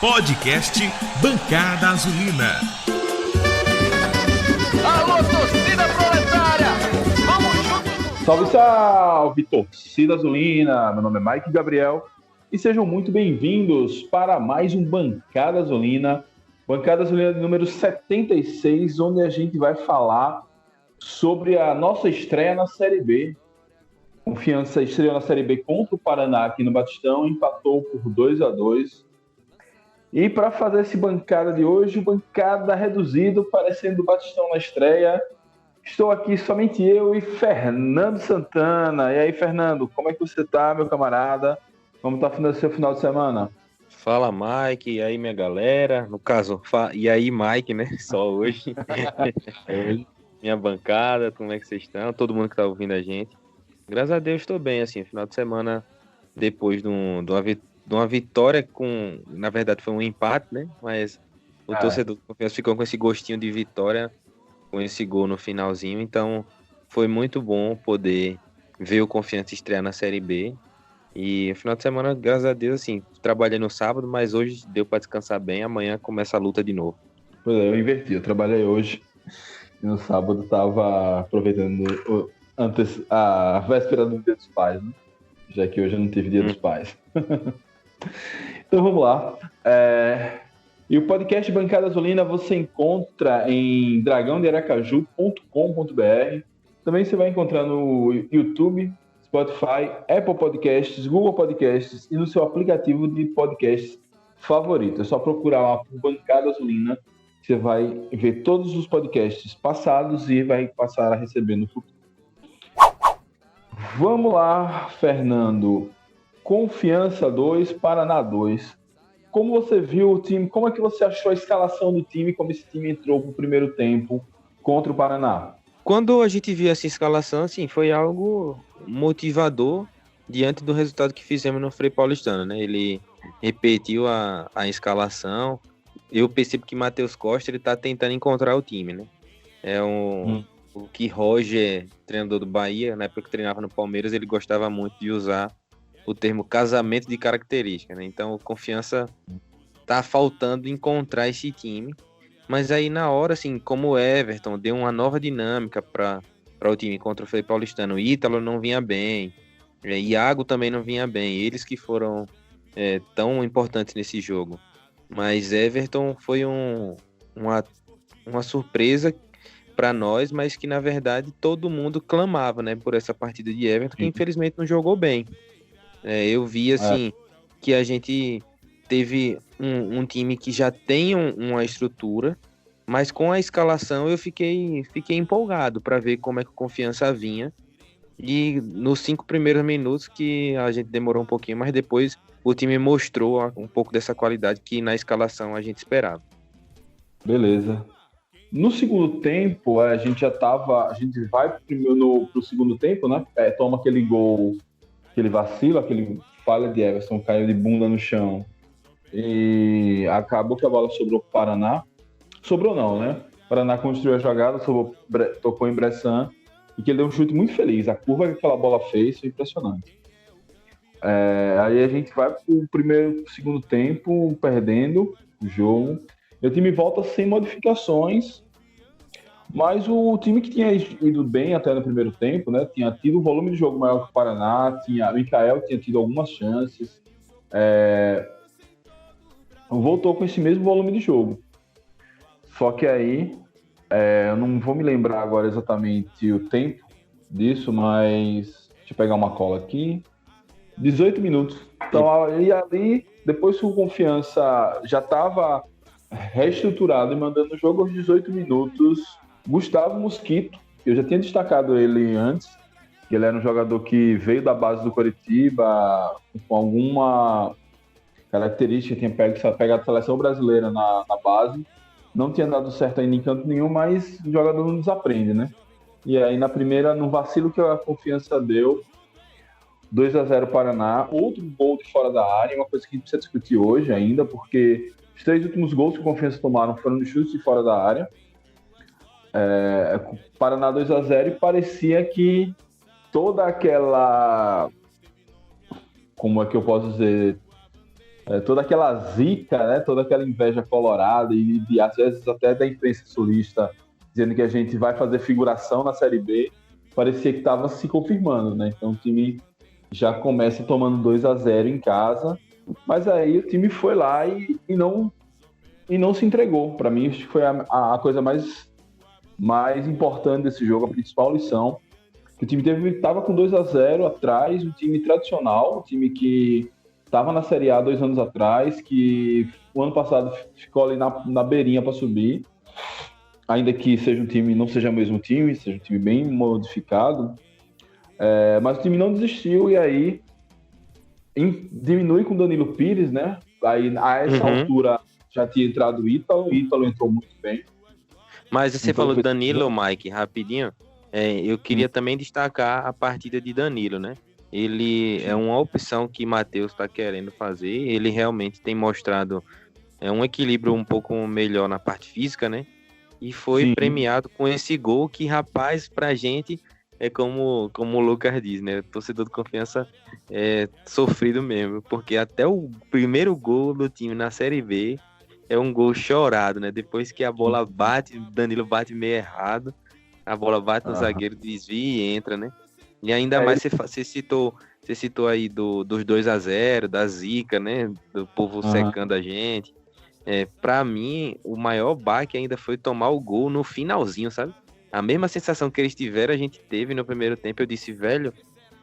Podcast Bancada Azulina. Alô, torcida proletária! Vamos juntos! Salve, salve, torcida azulina! Meu nome é Mike Gabriel e sejam muito bem-vindos para mais um Bancada Azulina. Bancada Azulina número 76, onde a gente vai falar sobre a nossa estreia na Série B. Confiança estreou na Série B contra o Paraná aqui no Batistão, empatou por 2-2. E para fazer esse bancada de hoje, o bancada reduzido, parecendo o Batistão na estreia, estou aqui somente eu e Fernando Santana. E aí, Fernando, como é que você tá, meu camarada? Como está o seu final de semana? Fala, Mike, e aí, minha galera? No caso, e aí, Mike, né? Só hoje. Minha bancada, como é que vocês estão? Todo mundo que tá ouvindo a gente. Graças a Deus estou bem, assim, final de semana, depois de uma vitória com... Na verdade, foi um empate, né? Mas o torcedor do Confiança ficou com esse gostinho de vitória, com esse gol no finalzinho. Então, foi muito bom poder ver o Confiança estrear na Série B. E no final de semana, graças a Deus, assim, trabalhei no sábado, mas hoje deu para descansar bem. Amanhã começa a luta de novo. Pois é, eu inverti. Eu trabalhei hoje e no sábado estava aproveitando a véspera do Dia dos Pais, né? Já que hoje eu não tive Dia dos Pais. Então vamos lá. E o podcast Bancada Azulina você encontra em dragãodearacaju.com.br. Também você vai encontrar no YouTube, Spotify, Apple Podcasts, Google Podcasts e no seu aplicativo de podcasts favorito. É só procurar lá por Bancada Azulina. Você vai ver todos os podcasts passados e vai passar a receber no futuro. Vamos lá, Fernando. Confiança 2, Paraná 2. Como você viu o time? Como é que você achou a escalação do time? Como esse time entrou pro primeiro tempo contra o Paraná? Quando a gente viu essa escalação, assim, foi algo motivador diante do resultado que fizemos no Frei Paulistano, né? Ele repetiu a escalação. Eu percebo que Matheus Costa ele tá tentando encontrar o time, né? O que Roger, treinador do Bahia, na época que treinava no Palmeiras, ele gostava muito de usar o termo casamento de característica, né? Então, o Confiança tá faltando encontrar esse time. Mas aí, na hora, assim, como o Everton deu uma nova dinâmica para o time contra o Frei Paulistano, o Ítalo não vinha bem, Iago também não vinha bem, eles que foram tão importantes nesse jogo. Mas Everton foi uma surpresa para nós, mas que na verdade todo mundo clamava, né, por essa partida de Everton, que infelizmente não jogou bem. Eu vi assim que a gente teve um time que já tem uma estrutura, mas com a escalação eu fiquei empolgado para ver como é que o Confiança vinha. E nos 5 primeiros minutos que a gente demorou um pouquinho, mas depois o time mostrou um pouco dessa qualidade que na escalação a gente esperava. Beleza. No segundo tempo, a gente vai primeiro pro segundo tempo, né? Toma aquele gol, aquele vacilo, aquele falha de Everton, caiu de bunda no chão. E acabou que a bola sobrou pro Paraná. Sobrou não, né? O Paraná construiu a jogada, tocou em Bressan e que ele deu um chute muito feliz. A curva que aquela bola fez foi impressionante. Aí a gente vai pro segundo tempo, perdendo o jogo. E o time volta sem modificações, mas o time que tinha ido bem até no primeiro tempo, né, tinha tido um volume de jogo maior que o Paraná, o Mikael tinha tido algumas chances, voltou com esse mesmo volume de jogo. Só que aí, eu não vou me lembrar agora exatamente o tempo disso, mas deixa eu pegar uma cola aqui. 18 minutos. Então, e ali, depois que o Confiança já estava reestruturado e mandando o jogo aos 18 minutos, Gustavo Mosquito, eu já tinha destacado ele antes, que ele era um jogador que veio da base do Coritiba com alguma característica, tinha pegado a seleção brasileira na base, não tinha dado certo ainda em canto nenhum, mas o jogador não desaprende, né? E aí na primeira, no vacilo que a Confiança deu, 2-0 Paraná, outro gol de fora da área, uma coisa que a gente precisa discutir hoje ainda, porque os 3 últimos gols que o Confiança tomaram foram de chutes de fora da área. Paraná 2-0 e parecia que toda aquela, como é que eu posso dizer, toda aquela zica, né? Toda aquela inveja colorada e às vezes até da imprensa sulista dizendo que a gente vai fazer figuração na Série B, parecia que estava se confirmando, né? Então o time já começa tomando 2-0 em casa, mas aí o time foi lá e não se entregou. Para mim, acho que foi a coisa mais importante desse jogo, a principal lição. Que o time estava com 2-0 atrás, um time tradicional, um time que estava na Série A 2 anos atrás, que o ano passado ficou ali na beirinha para subir, ainda que seja um time, não seja o mesmo time, seja um time bem modificado, mas o time não desistiu e aí diminui com o Danilo Pires, né? Aí a essa altura já tinha entrado o Ítalo entrou muito bem. Mas você Então, falou do Danilo, Mike, rapidinho. Eu queria também destacar a partida de Danilo, né? Ele é uma opção que Matheus está querendo fazer. Ele realmente tem mostrado um equilíbrio um pouco melhor na parte física, né? E foi premiado com esse gol que, rapaz, pra gente é como o Lucas diz, né? O torcedor de Confiança é sofrido mesmo, porque até o primeiro gol do time na Série B é um gol chorado, né? Depois que a bola bate, Danilo bate meio errado, a bola bate no zagueiro, desvia e entra, né? E ainda mais você citou aí dos 2-0, da zica, né? Do povo secando a gente. Pra mim, o maior baque ainda foi tomar o gol no finalzinho, sabe? A mesma sensação que eles tiveram, a gente teve no primeiro tempo. Eu disse, velho,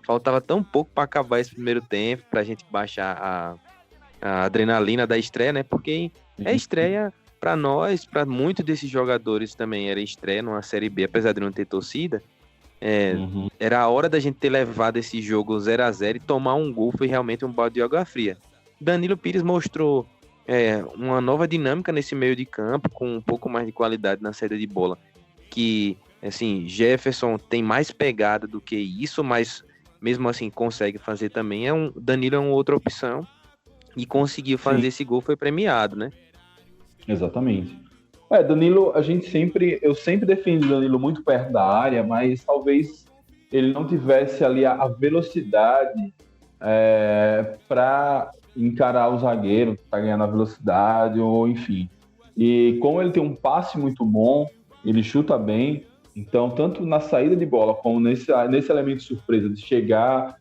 faltava tão pouco pra acabar esse primeiro tempo, pra gente baixar a adrenalina da estreia, né? Porque é estreia para nós, para muitos desses jogadores também era estreia numa Série B, apesar de não ter torcida. Era a hora da gente ter levado esse jogo 0-0 e tomar um gol, foi realmente um balde de água fria. Danilo Pires mostrou uma nova dinâmica nesse meio de campo, com um pouco mais de qualidade na saída de bola, que, assim, Jefferson tem mais pegada do que isso, mas mesmo assim consegue fazer também. Danilo é uma outra opção e conseguiu fazer esse gol, foi premiado, né? Exatamente. Danilo, eu sempre defendi Danilo muito perto da área, mas talvez ele não tivesse ali a velocidade para encarar o zagueiro, para ganhar na velocidade, ou enfim. E como ele tem um passe muito bom, ele chuta bem, então tanto na saída de bola como nesse elemento de surpresa, de chegar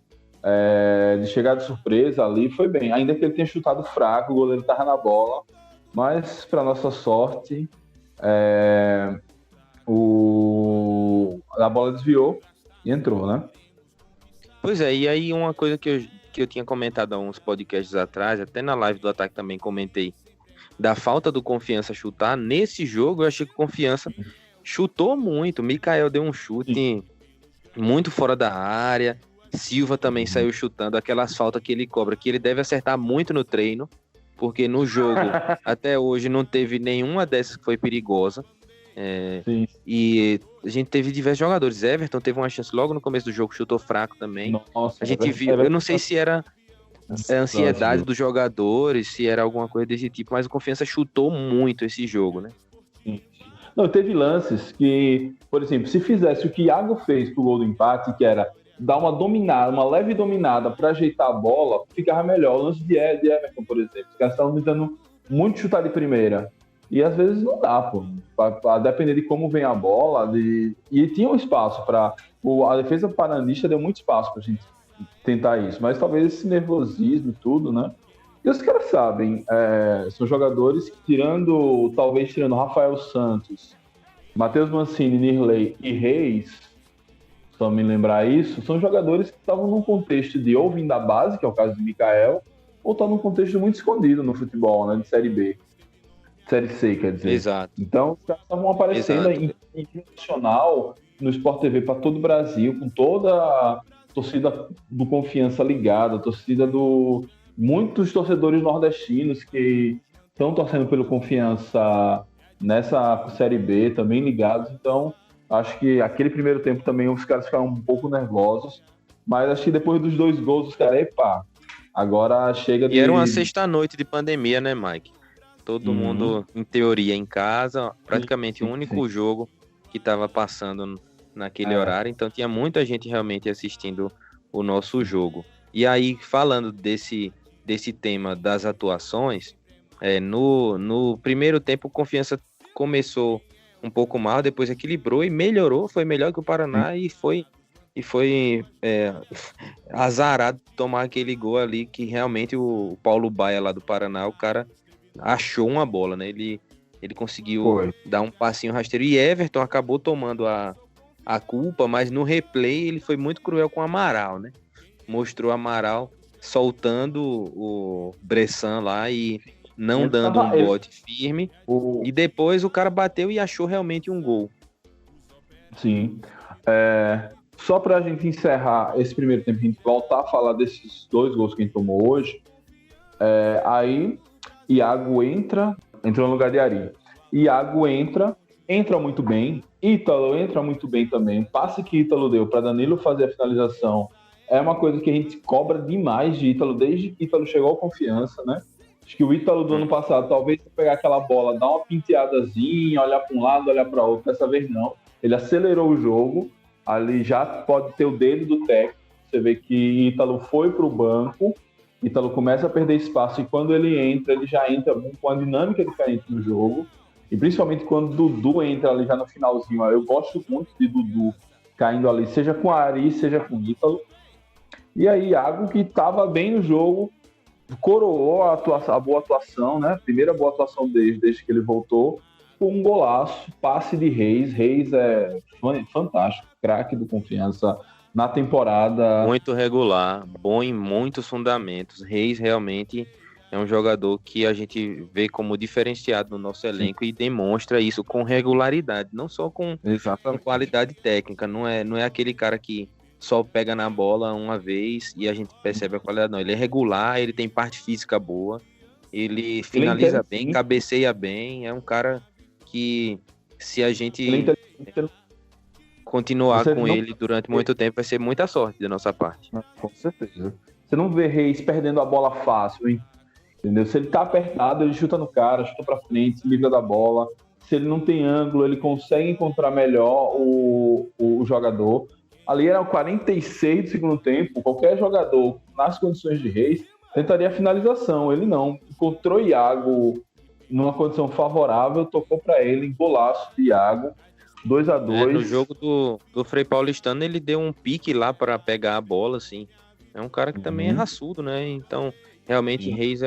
de surpresa ali, foi bem. Ainda que ele tenha chutado fraco, o goleiro estava na bola, mas, para nossa sorte, a bola desviou e entrou, né? Pois é, e aí uma coisa que eu tinha comentado há uns podcasts atrás, até na live do Ataque também comentei, da falta do Confiança chutar. Nesse jogo, eu achei que o Confiança chutou muito. O Mikael deu um chute muito fora da área. Silva também saiu chutando aquelas faltas que ele cobra, que ele deve acertar muito no treino, porque no jogo, até hoje, não teve nenhuma dessas que foi perigosa. E a gente teve diversos jogadores. Everton teve uma chance logo no começo do jogo, chutou fraco também. Nossa, a gente viu, eu não sei se era a ansiedade dos jogadores, se era alguma coisa desse tipo, mas o Confiança chutou muito esse jogo, né? Não, teve lances que, por exemplo, se fizesse o que Iago fez pro gol do empate, que era dar uma leve dominada para ajeitar a bola, ficava melhor. O lance de Everton, por exemplo, os caras estavam tentando muito chutar de primeira. E às vezes não dá, pô. Pra depender de como vem a bola. E tinha um espaço para. A defesa paranista deu muito espaço pra gente tentar isso. Mas talvez esse nervosismo e tudo, né? E os caras sabem, são jogadores que, talvez tirando Rafael Santos, Matheus Mancini, Nirley e Reis, só me lembrar isso, são jogadores que estavam num contexto de ou vir da base, que é o caso de Mikael, ou estão num contexto muito escondido no futebol, né, de Série B. Série C, quer dizer. Exato. Então, os caras estavam aparecendo em nacional no Sport TV para todo o Brasil, com toda a torcida do Confiança ligada, a torcida muitos torcedores nordestinos que estão torcendo pelo Confiança nessa Série B, também ligados. Então, acho que aquele primeiro tempo também os caras ficaram um pouco nervosos, mas acho que depois dos 2 gols, os caras, agora chega de... E era uma sexta-noite de pandemia, né, Mike? Todo mundo, em teoria, em casa, praticamente o único jogo que estava passando naquele horário, então tinha muita gente realmente assistindo o nosso jogo. E aí, falando desse desse tema das atuações, no primeiro tempo o Confiança começou um pouco mal, depois equilibrou e melhorou, foi melhor que o Paraná e foi azarado tomar aquele gol ali que realmente o Paulo Baia lá do Paraná, o cara achou uma bola, né? Ele conseguiu dar um passinho rasteiro e Everton acabou tomando a culpa, mas no replay ele foi muito cruel com o Amaral, né? Mostrou o Amaral soltando o Bressan lá e não dando um bote firme. E depois o cara bateu e achou realmente um gol. Sim. Só pra gente encerrar esse primeiro tempo, a gente voltar a falar desses 2 gols que a gente tomou hoje, aí Iago entrou no lugar de Ari. Iago entra muito bem, Ítalo entra muito bem também. O passe que Ítalo deu para Danilo fazer a finalização é uma coisa que a gente cobra demais de Ítalo, desde que Ítalo chegou ao Confiança, né? Acho que o Ítalo do ano passado, talvez pegar aquela bola, dar uma penteadazinha, olhar para um lado, olhar para outro, dessa vez não. Ele acelerou o jogo, ali já pode ter o dedo do técnico. Você vê que Ítalo foi para o banco, Ítalo começa a perder espaço e quando ele entra, ele já entra com uma dinâmica diferente no jogo. E principalmente quando Dudu entra ali já no finalzinho. Eu gosto muito de Dudu caindo ali, seja com Ari, seja com Ítalo. E aí, Iago, que estava bem no jogo, coroou a boa atuação, né? Primeira boa atuação desde que ele voltou, com um golaço, passe de Reis. Reis é fantástico, craque do Confiança na temporada. Muito regular, bom em muitos fundamentos. Reis realmente é um jogador que a gente vê como diferenciado no nosso elenco. Sim. E demonstra isso com regularidade, não só com qualidade técnica. Não é aquele cara que só pega na bola uma vez e a gente percebe a qualidade, não. Ele é regular, ele tem parte física boa, ele finaliza bem, cabeceia bem. É um cara que, se a gente continuar com ele durante muito tempo, vai ser muita sorte da nossa parte. Com certeza. Você não vê Reis perdendo a bola fácil, hein? Entendeu? Se ele tá apertado, ele chuta no cara, chuta pra frente, se livra da bola. Se ele não tem ângulo, ele consegue encontrar melhor o jogador. Ali era o 46 do segundo tempo. Qualquer jogador, nas condições de Reis, tentaria a finalização. Ele não. Encontrou Iago numa condição favorável, tocou para ele, golaço de Iago. 2-2. No jogo do Frei Paulistano, ele deu um pique lá para pegar a bola, assim. É um cara que também é raçudo, né? Então, realmente, Reis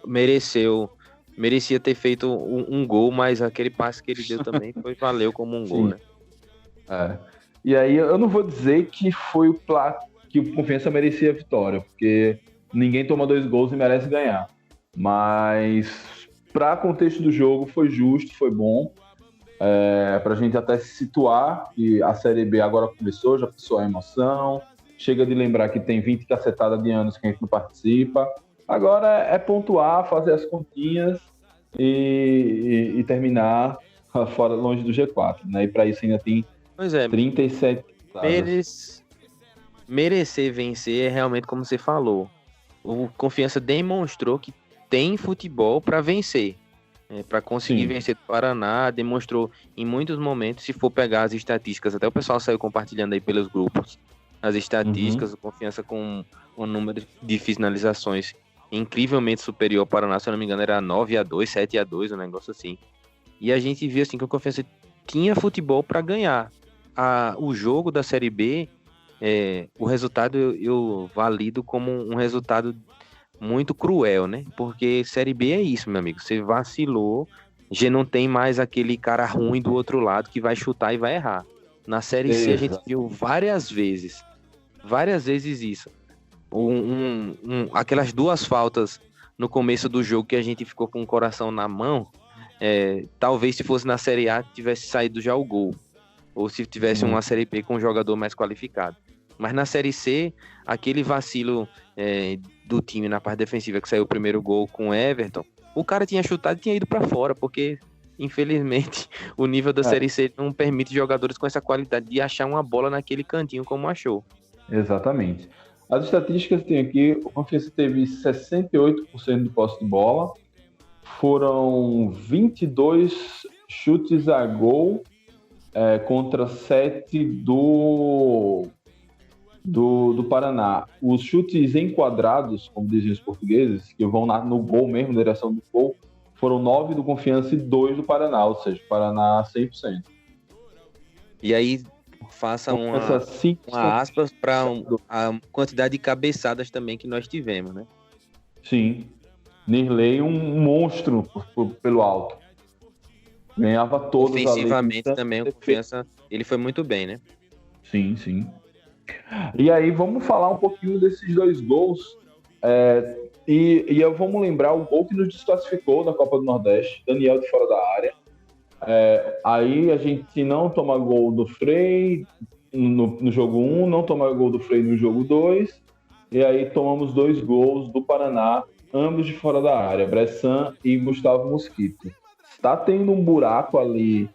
merecia ter feito um gol, mas aquele passe que ele deu também valeu como um gol, né? E aí, eu não vou dizer que foi que o Confiança merecia a vitória, porque ninguém toma 2 gols e merece ganhar. Mas, para contexto do jogo, foi justo, foi bom. Pra gente até se situar, que a Série B agora começou, já passou a emoção. Chega de lembrar que tem 20 cacetadas de anos que a gente não participa. Agora é pontuar, fazer as continhas e terminar fora, longe do G4, né? E para isso ainda tem 37 merecer vencer é realmente como você falou. O Confiança demonstrou que tem futebol para vencer. Para conseguir vencer o Paraná, demonstrou em muitos momentos. Se for pegar as estatísticas, até o pessoal saiu compartilhando aí pelos grupos, as estatísticas, o Confiança com um número de finalizações incrivelmente superior ao Paraná, se eu não me engano era 9-2, 7-2, um negócio assim. E a gente viu assim que o Confiança tinha futebol para ganhar. O jogo da Série B, o resultado eu valido como um resultado muito cruel, né? Porque Série B é isso, meu amigo. Você vacilou, já não tem mais aquele cara ruim do outro lado que vai chutar e vai errar. Na Série C a gente viu várias vezes isso. Aquelas 2 faltas no começo do jogo que a gente ficou com o coração na mão, talvez se fosse na Série A tivesse saído já o gol. Ou se tivesse uma Série B com um jogador mais qualificado. Mas na Série C, aquele vacilo do time na parte defensiva que saiu o primeiro gol com o Everton, o cara tinha chutado e tinha ido para fora, porque infelizmente o nível da Série C não permite jogadores com essa qualidade de achar uma bola naquele cantinho como achou. Exatamente. As estatísticas tem aqui, o Confiança teve 68% de posse de bola, foram 22 chutes a gol contra 7 do do Paraná. Os chutes enquadrados, como dizem os portugueses, que vão no gol mesmo, na direção do gol, foram 9 do Confiança e 2 do Paraná, ou seja, Paraná 100%. E aí, faça uma aspas para a quantidade de cabeçadas também que nós tivemos, né? Sim. Nirley, um monstro pelo alto. Ganhava todos. Ofensivamente ali, também, o Confiança, ele foi muito bem, né? Sim, sim. E aí, vamos falar um pouquinho desses 2 gols. E vamos lembrar o gol que nos desclassificou da Copa do Nordeste, Daniel de fora da área. Aí a gente não toma gol do Frei no jogo 1, não toma gol do Frei no jogo 2, e aí tomamos 2 gols do Paraná, ambos de fora da área, Bressan e Gustavo Mosquito. Está tendo um buraco ali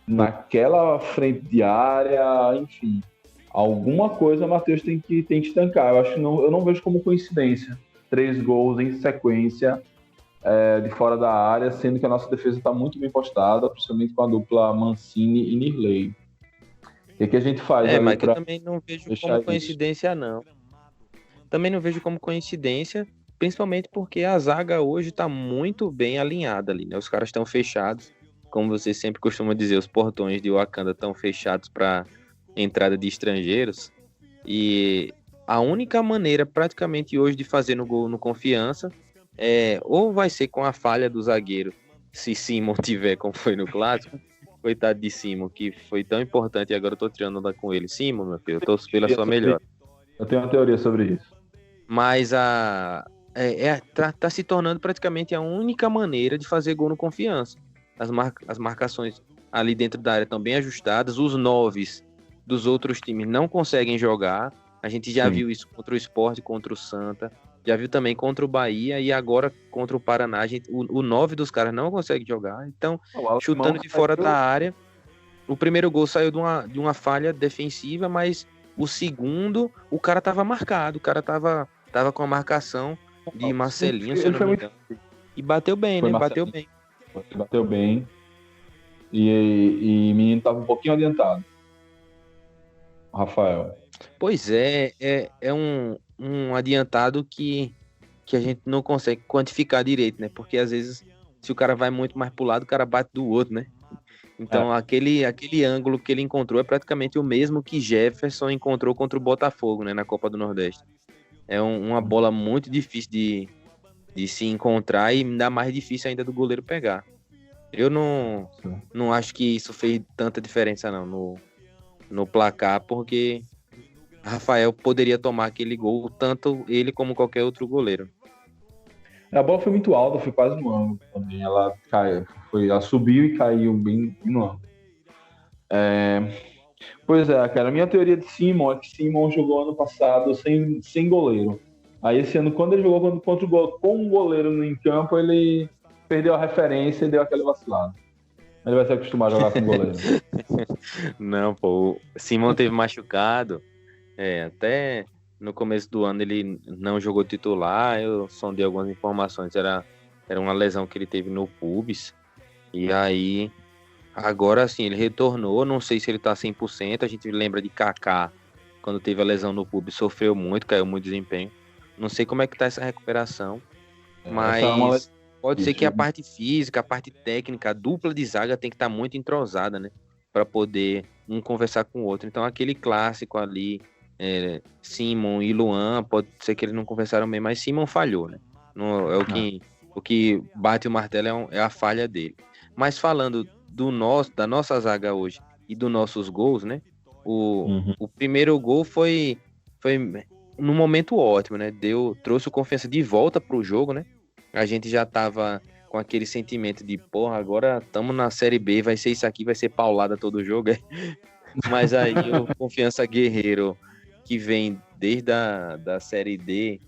naquela frente de área, enfim, alguma coisa Matheus tem que estancar. Eu não vejo como coincidência 3 gols em sequência de fora da área, sendo que a nossa defesa está muito bem postada, principalmente com a dupla Mancini e Nirley. O que a gente faz? Mas que eu também não vejo como coincidência, não. Também não vejo como coincidência, principalmente porque a zaga hoje está muito bem alinhada ali, né? Os caras estão fechados, como você sempre costuma dizer, os portões de Wakanda estão fechados para entrada de estrangeiros, e a única maneira praticamente hoje de fazer no gol no Confiança ou vai ser com a falha do zagueiro, se Simon tiver, como foi no clássico, coitado de Simon, que foi tão importante, e agora eu tô tirando onda com ele. Simon, meu filho, eu torço pela sua melhor. Eu tenho uma teoria sobre isso. Mas tá se tornando praticamente a única maneira de fazer gol no Confiança. As marcações ali dentro da área estão bem ajustadas, os 9 dos outros times não conseguem jogar. A gente já viu isso contra o Sport, contra o Santa, já viu também contra o Bahia, e agora contra o Paraná, o 9 dos caras não consegue jogar. Então, chutando de fora da área, o primeiro gol saiu de uma falha defensiva, mas o segundo, o cara tava marcado, o cara tava com a marcação de Marcelinho, se eu não me engano. E bateu bem, né? Bateu bem. Bateu bem. E o menino tava um pouquinho adiantado. Rafael. Pois é um adiantado que a gente não consegue quantificar direito, né? Porque às vezes, se o cara vai muito mais pro lado, o cara bate do outro, né? Então, aquele ângulo que ele encontrou é praticamente o mesmo que Jefferson encontrou contra o Botafogo, né? Na Copa do Nordeste. É uma bola muito difícil de se encontrar, e ainda mais difícil ainda do goleiro pegar. Eu não acho que isso fez tanta diferença, não, no placar, porque Rafael poderia tomar aquele gol, tanto ele como qualquer outro goleiro. A bola foi muito alta, foi quase no ângulo também. Ela subiu e caiu bem no ângulo. Pois é, cara, a minha teoria de Simon é que Simon jogou ano passado sem goleiro. Aí esse ano, quando ele jogou contra o gol com um goleiro em campo, ele perdeu a referência e deu aquele vacilado. Ele vai se acostumar a jogar com goleiro. Não, pô, Simon teve machucado. Até no começo do ano ele não jogou titular. Eu sondei algumas informações, era uma lesão que ele teve no pubis, e aí agora sim ele retornou. Não sei se ele tá 100%. A gente lembra de Kaká, quando teve a lesão no pubis, sofreu muito, caiu muito desempenho. Não sei como é que tá essa recuperação, mas pode ser que a parte física, a parte técnica, a dupla de zaga tem que estar muito entrosada, né, para poder um conversar com o outro. Então aquele clássico ali, Simon e Luan, pode ser que eles não conversaram bem, mas Simon falhou, né? O que bate o martelo é a falha dele. Mas falando da nossa zaga hoje e dos nossos gols, né? O primeiro gol foi num momento ótimo, né? Trouxe o Confiança de volta pro jogo, né? A gente já tava com aquele sentimento de, porra, agora estamos na Série B, vai ser isso aqui, vai ser paulada todo o jogo. Mas aí o Confiança guerreiro, que vem desde da Série D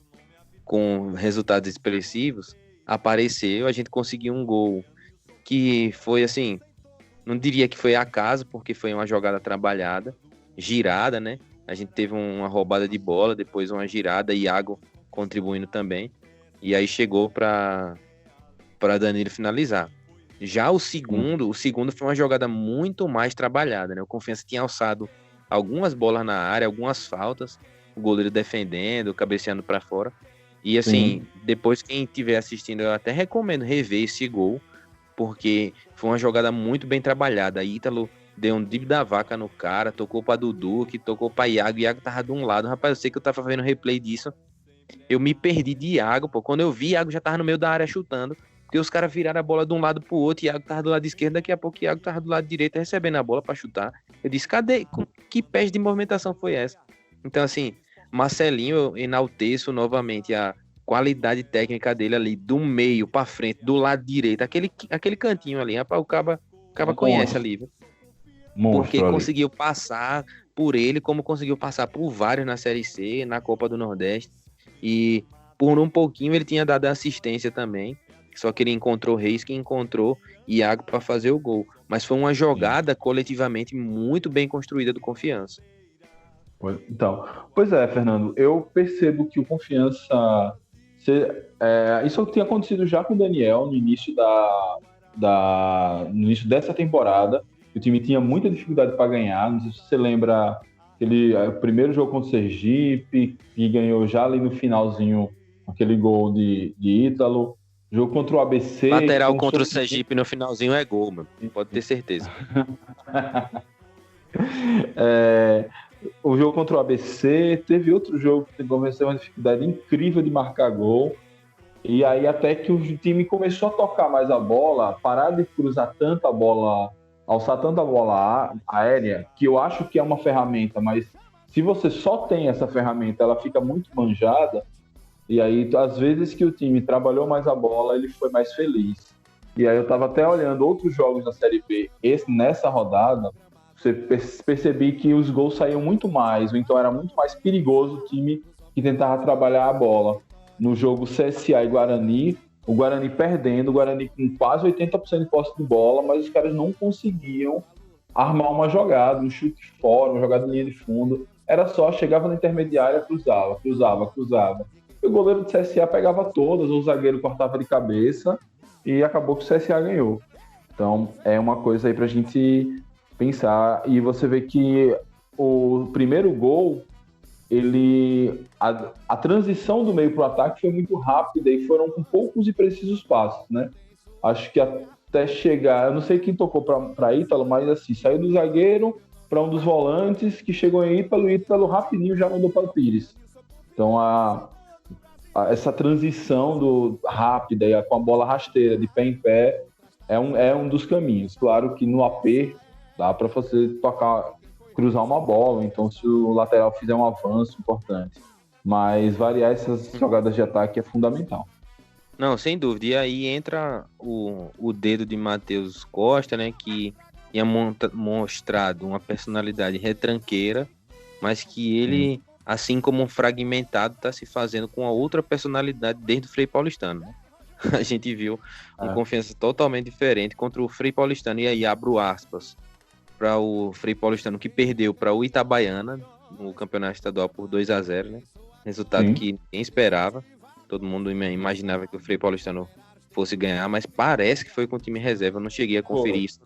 com resultados expressivos, apareceu, a gente conseguiu um gol que foi assim, não diria que foi acaso, porque foi uma jogada trabalhada, girada, né? A gente teve uma roubada de bola, depois uma girada, Iago contribuindo também, e aí chegou para Danilo finalizar. Já o segundo foi uma jogada muito mais trabalhada, né? O Confiança tinha alçado algumas bolas na área, algumas faltas, o goleiro defendendo, cabeceando para fora. E assim, depois quem estiver assistindo, eu até recomendo rever esse gol, porque foi uma jogada muito bem trabalhada. Ítalo deu um drible da vaca no cara, tocou para Dudu, que tocou para Iago, Iago tava de um lado. Rapaz, eu sei que eu tava vendo replay disso, eu me perdi de Iago, pô. Quando eu vi, Iago já tava no meio da área chutando, porque os caras viraram a bola de um lado pro outro, Iago tava do lado esquerdo, daqui a pouco Iago tava do lado direito recebendo a bola para chutar. Eu disse, cadê? Que pés de movimentação foi essa? Então, assim, Marcelinho, eu enalteço novamente a qualidade técnica dele ali, do meio para frente, do lado direito, aquele cantinho ali, rapaz, o Caba conhece ali, viu? Porque Ali. conseguiu passar por ele, como conseguiu passar por vários na Série C, na Copa do Nordeste, e por um pouquinho ele tinha dado assistência também, só que ele encontrou Reis, que encontrou Iago para fazer o gol, mas foi uma jogada coletivamente muito bem construída do Confiança. Então, pois é, Fernando, eu percebo que o Confiança... isso tinha acontecido já com o Daniel no início no início dessa temporada. O time tinha muita dificuldade para ganhar. Não sei se você lembra o primeiro jogo contra o Sergipe, que ganhou já ali no finalzinho aquele gol de Ítalo. Jogo contra o ABC. Lateral contra o Sergipe no finalzinho é gol, mano. Pode ter certeza. O jogo contra o ABC, teve outro jogo que venceu uma dificuldade incrível de marcar gol. E aí até que o time começou a tocar mais a bola, parar de cruzar tanta bola, alçar tanta bola aérea, que eu acho que é uma ferramenta, mas se você só tem essa ferramenta, ela fica muito manjada. E aí, às vezes que o time trabalhou mais a bola, ele foi mais feliz. E aí eu estava até olhando outros jogos da Série B, nessa rodada, você percebi que os gols saíam muito mais, ou então era muito mais perigoso o time que tentava trabalhar a bola. No jogo CSA e Guarani, o Guarani perdendo, o Guarani com quase 80% de posse de bola, mas os caras não conseguiam armar uma jogada, um chute fora, uma jogada de linha de fundo. Era só, chegava na intermediária, cruzava. E o goleiro do CSA pegava todas, ou o zagueiro cortava de cabeça, e acabou que o CSA ganhou. Então, é uma coisa aí pra gente pensar. E você vê que o primeiro gol, a transição do meio para o ataque foi muito rápida e foram com poucos e precisos passos, né? Acho que até chegar, eu não sei quem tocou para Ítalo, mas assim, saiu do zagueiro para um dos volantes, que chegou em Ítalo, e Ítalo rapidinho já mandou para o Pires. Então, essa transição rápida e com a bola rasteira, de pé em pé, é um dos caminhos. Claro que no aperto dá para você cruzar uma bola, então se o lateral fizer um avanço importante. Mas variar essas jogadas de ataque é fundamental. Não, sem dúvida. E aí entra o dedo de Matheus Costa, né, que tinha mostrado uma personalidade retranqueira, mas que ele, assim como um fragmentado, está se fazendo com a outra personalidade desde o Frei Paulistano, né? A gente viu uma Confiança totalmente diferente contra o Frei Paulistano. E aí abro aspas para o Frei Paulistano, que perdeu para o Itabaiana no campeonato estadual por 2-0, né? Resultado que ninguém esperava. Todo mundo imaginava que o Frei Paulistano fosse ganhar, mas parece que foi com o time reserva. Eu não cheguei a conferir isso.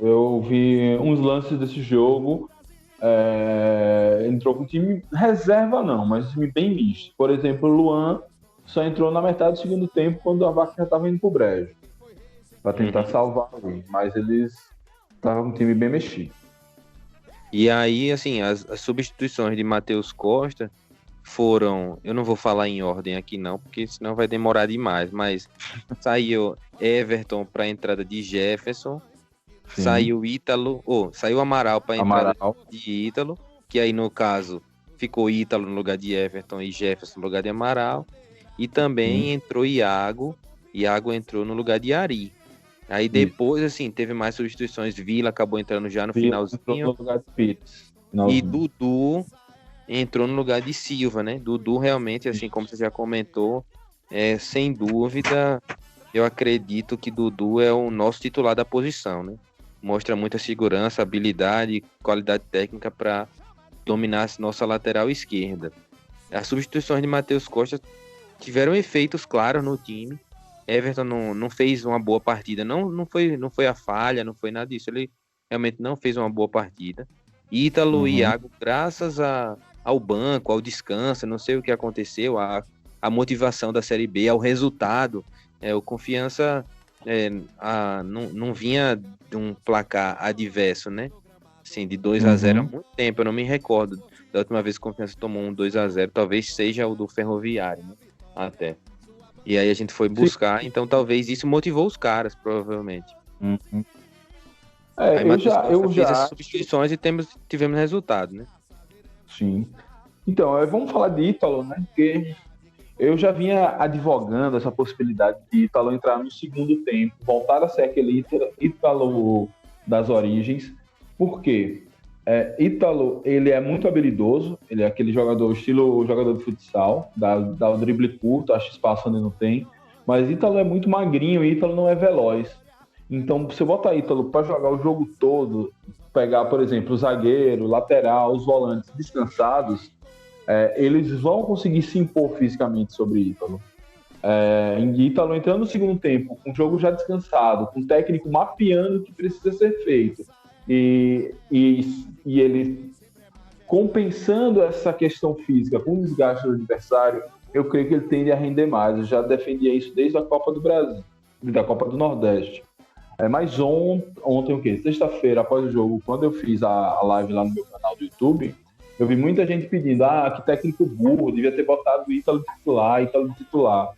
Eu vi uns lances desse jogo. Entrou com o time reserva não, mas um time bem misto. Por exemplo, o Luan só entrou na metade do segundo tempo, quando a vaca já estava indo pro brejo, para tentar salvar ali. Mas eles estavam com um time bem mexido. E aí, assim, as substituições de Matheus Costa foram... Eu não vou falar em ordem aqui não, porque senão vai demorar demais. Mas saiu Everton para a entrada de Jefferson. Sim. Saiu Ítalo... saiu Amaral para a entrada de Ítalo. Que aí, no caso, ficou Ítalo no lugar de Everton e Jefferson no lugar de Amaral. E também entrou Iago. Iago entrou no lugar de Ari. Aí depois, assim, teve mais substituições. Vila acabou entrando já no finalzinho. Entrou no lugar de Pires. E Dudu entrou no lugar de Silva, né? Dudu realmente, assim, como você já comentou, sem dúvida, eu acredito que Dudu é o nosso titular da posição, né? Mostra muita segurança, habilidade, qualidade técnica para dominar a nossa lateral esquerda. As substituições de Matheus Costa tiveram efeitos claros no time. Everton não fez uma boa partida, não foi a falha, não foi nada disso, ele realmente não fez uma boa partida. Ítalo e Iago, graças ao banco, ao descanso, não sei o que aconteceu, a motivação da Série B, ao resultado. O Confiança não vinha de um placar adverso, né? Assim, de 2-0 há muito tempo, eu não me recordo da última vez que o Confiança tomou um 2-0, talvez seja o do Ferroviário, né? Até. E aí a gente foi buscar, então talvez isso motivou os caras, provavelmente. Aí eu já fez as substituições e tivemos resultado, né? Sim. Então, vamos falar de Ítalo, né? Porque eu já vinha advogando essa possibilidade de Ítalo entrar no segundo tempo, voltar a ser aquele Ítalo das origens. Por quê? Ítalo, ele é muito habilidoso, ele é aquele jogador, estilo jogador de futsal, dá o drible curto, acha espaço onde não tem, mas Ítalo é muito magrinho e Ítalo não é veloz. Então, se eu botar Ítalo para jogar o jogo todo, pegar, por exemplo, o zagueiro, lateral, os volantes descansados, eles vão conseguir se impor fisicamente sobre Ítalo. Ítalo entrando no segundo tempo, com o jogo já descansado, com o técnico mapeando o que precisa ser feito, e ele compensando essa questão física com o desgaste do adversário, eu creio que ele tende a render mais. Eu já defendia isso desde a Copa do Brasil, da Copa do Nordeste. Mas ontem o quê? Sexta-feira, após o jogo, quando eu fiz a live lá no meu canal do YouTube, eu vi muita gente pedindo, que técnico burro, devia ter botado Ítalo de titular.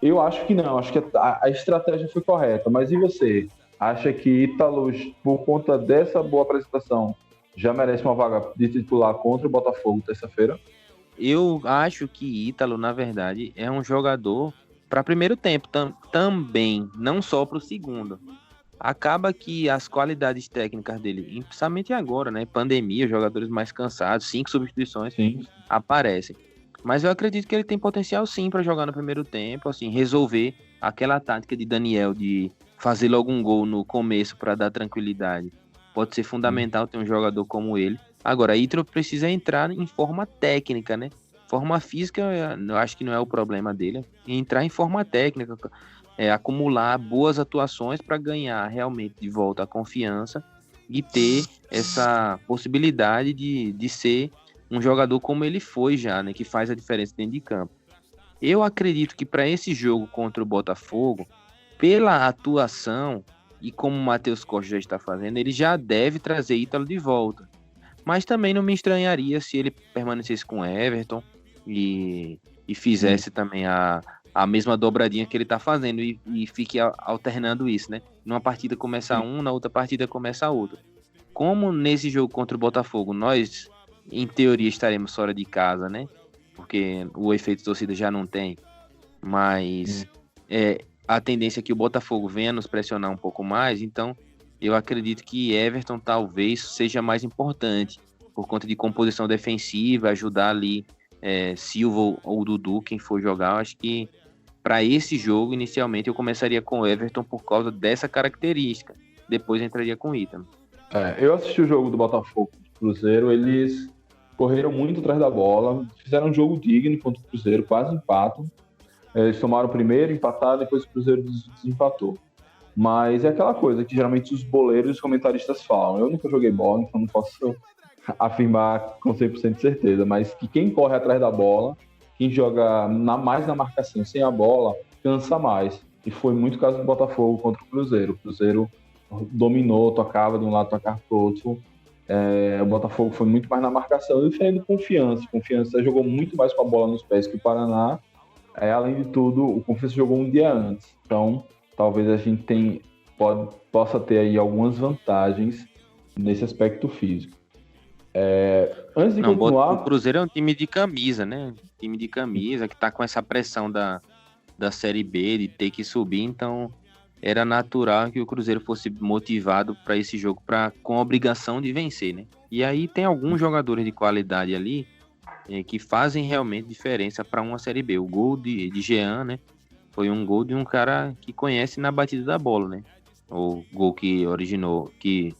Eu acho que não, acho que a estratégia foi correta. Mas e você? Acha que Ítalo, por conta dessa boa apresentação, já merece uma vaga de titular contra o Botafogo terça-feira? Eu acho que Ítalo, na verdade, é um jogador para primeiro tempo também, não só para o segundo. Acaba que as qualidades técnicas dele, principalmente agora, né? Pandemia, jogadores mais cansados, 5 substituições aparecem. Mas eu acredito que ele tem potencial sim para jogar no primeiro tempo, assim, resolver aquela tática de Daniel de fazer logo um gol no começo para dar tranquilidade. Pode ser fundamental ter um jogador como ele. Agora, Ítalo precisa entrar em forma técnica, né? Forma física, eu acho que não é o problema dele. Entrar em forma técnica, acumular boas atuações para ganhar realmente de volta a confiança e ter essa possibilidade de ser um jogador como ele foi já, né? Que faz a diferença dentro de campo. Eu acredito que para esse jogo contra o Botafogo, pela atuação e como o Matheus Costa já está fazendo, ele já deve trazer Ítalo de volta. Mas também não me estranharia se ele permanecesse com Everton e fizesse também a mesma dobradinha que ele está fazendo e fique alternando isso, né? Numa partida começa um, na outra partida começa a outra. Como nesse jogo contra o Botafogo, nós, em teoria, estaremos fora de casa, né? Porque o efeito torcida já não tem. Mas a tendência é que o Botafogo venha nos pressionar um pouco mais, então eu acredito que Everton talvez seja mais importante, por conta de composição defensiva, ajudar ali Silva ou Dudu, quem for jogar. Eu acho que para esse jogo, inicialmente, eu começaria com Everton por causa dessa característica. Depois entraria com Ítalo. Eu assisti o jogo do Botafogo do Cruzeiro, eles correram muito atrás da bola, fizeram um jogo digno contra o Cruzeiro, quase empatam. Eles tomaram o primeiro, empataram, depois o Cruzeiro desempatou. Mas é aquela coisa que geralmente os boleiros e os comentaristas falam. Eu nunca joguei bola, então não posso afirmar com 100% de certeza, mas que quem corre atrás da bola, quem joga mais na marcação sem a bola, cansa mais. E foi muito o caso do Botafogo contra o Cruzeiro. O Cruzeiro dominou, tocava de um lado, tocava pro outro. O Botafogo foi muito mais na marcação e diferente do Confiança. O Confiança jogou muito mais com a bola nos pés que o Paraná. Além de tudo, o Confiança jogou um dia antes. Então, talvez a gente possa ter aí algumas vantagens nesse aspecto físico. Antes de continuar... O Cruzeiro é um time de camisa, né? Time de camisa que tá com essa pressão da Série B, de ter que subir, então era natural que o Cruzeiro fosse motivado para esse jogo com a obrigação de vencer, né? E aí tem alguns jogadores de qualidade ali que fazem realmente diferença para uma Série B. O gol de Jean, né? Foi um gol de um cara que conhece na batida da bola, né? O gol que originou, que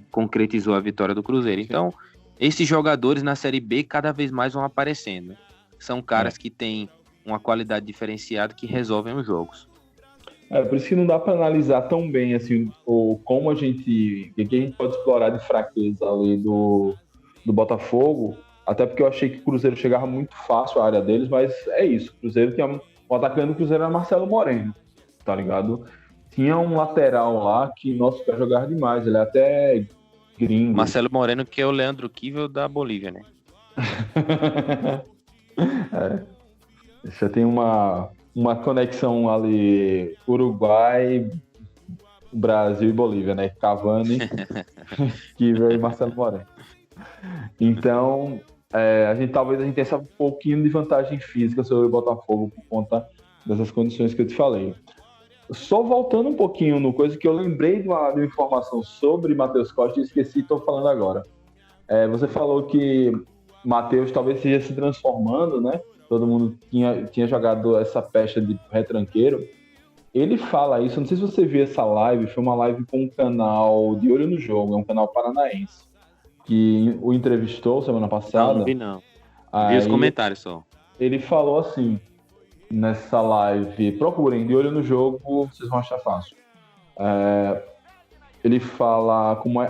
concretizou a vitória do Cruzeiro. Então, esses jogadores na Série B cada vez mais vão aparecendo, né? São caras que têm uma qualidade diferenciada que resolvem os jogos. Por isso que não dá para analisar tão bem assim, como o que a gente pode explorar de fraqueza ali do Botafogo, Até porque eu achei que o Cruzeiro chegava muito fácil à área deles, mas é isso. O Cruzeiro tinha. O atacante do Cruzeiro era Marcelo Moreno, tá ligado? Tinha um lateral lá que, nossa, vai jogar demais. Ele é até gringo. Marcelo Moreno, que é o Leandro Kivel da Bolívia, né? Já tem uma conexão ali, Uruguai, Brasil e Bolívia, né? Cavani, Kivel e Marcelo Moreno. Então, talvez a gente tenha um pouquinho de vantagem física sobre o Botafogo por conta dessas condições que eu te falei. Só voltando um pouquinho no coisa que eu lembrei de uma informação sobre Matheus Costa e esqueci, estou falando agora. Você falou que Matheus talvez esteja se transformando, né? Todo mundo tinha jogado essa pecha de retranqueiro. Ele fala isso, não sei se você viu essa live, foi uma live com um canal de Olho no Jogo, é um canal paranaense, que o entrevistou semana passada. Não vi não. Vi os comentários só. Ele falou assim, nessa live, procurem de Olho no Jogo, vocês vão achar fácil. Ele fala como é...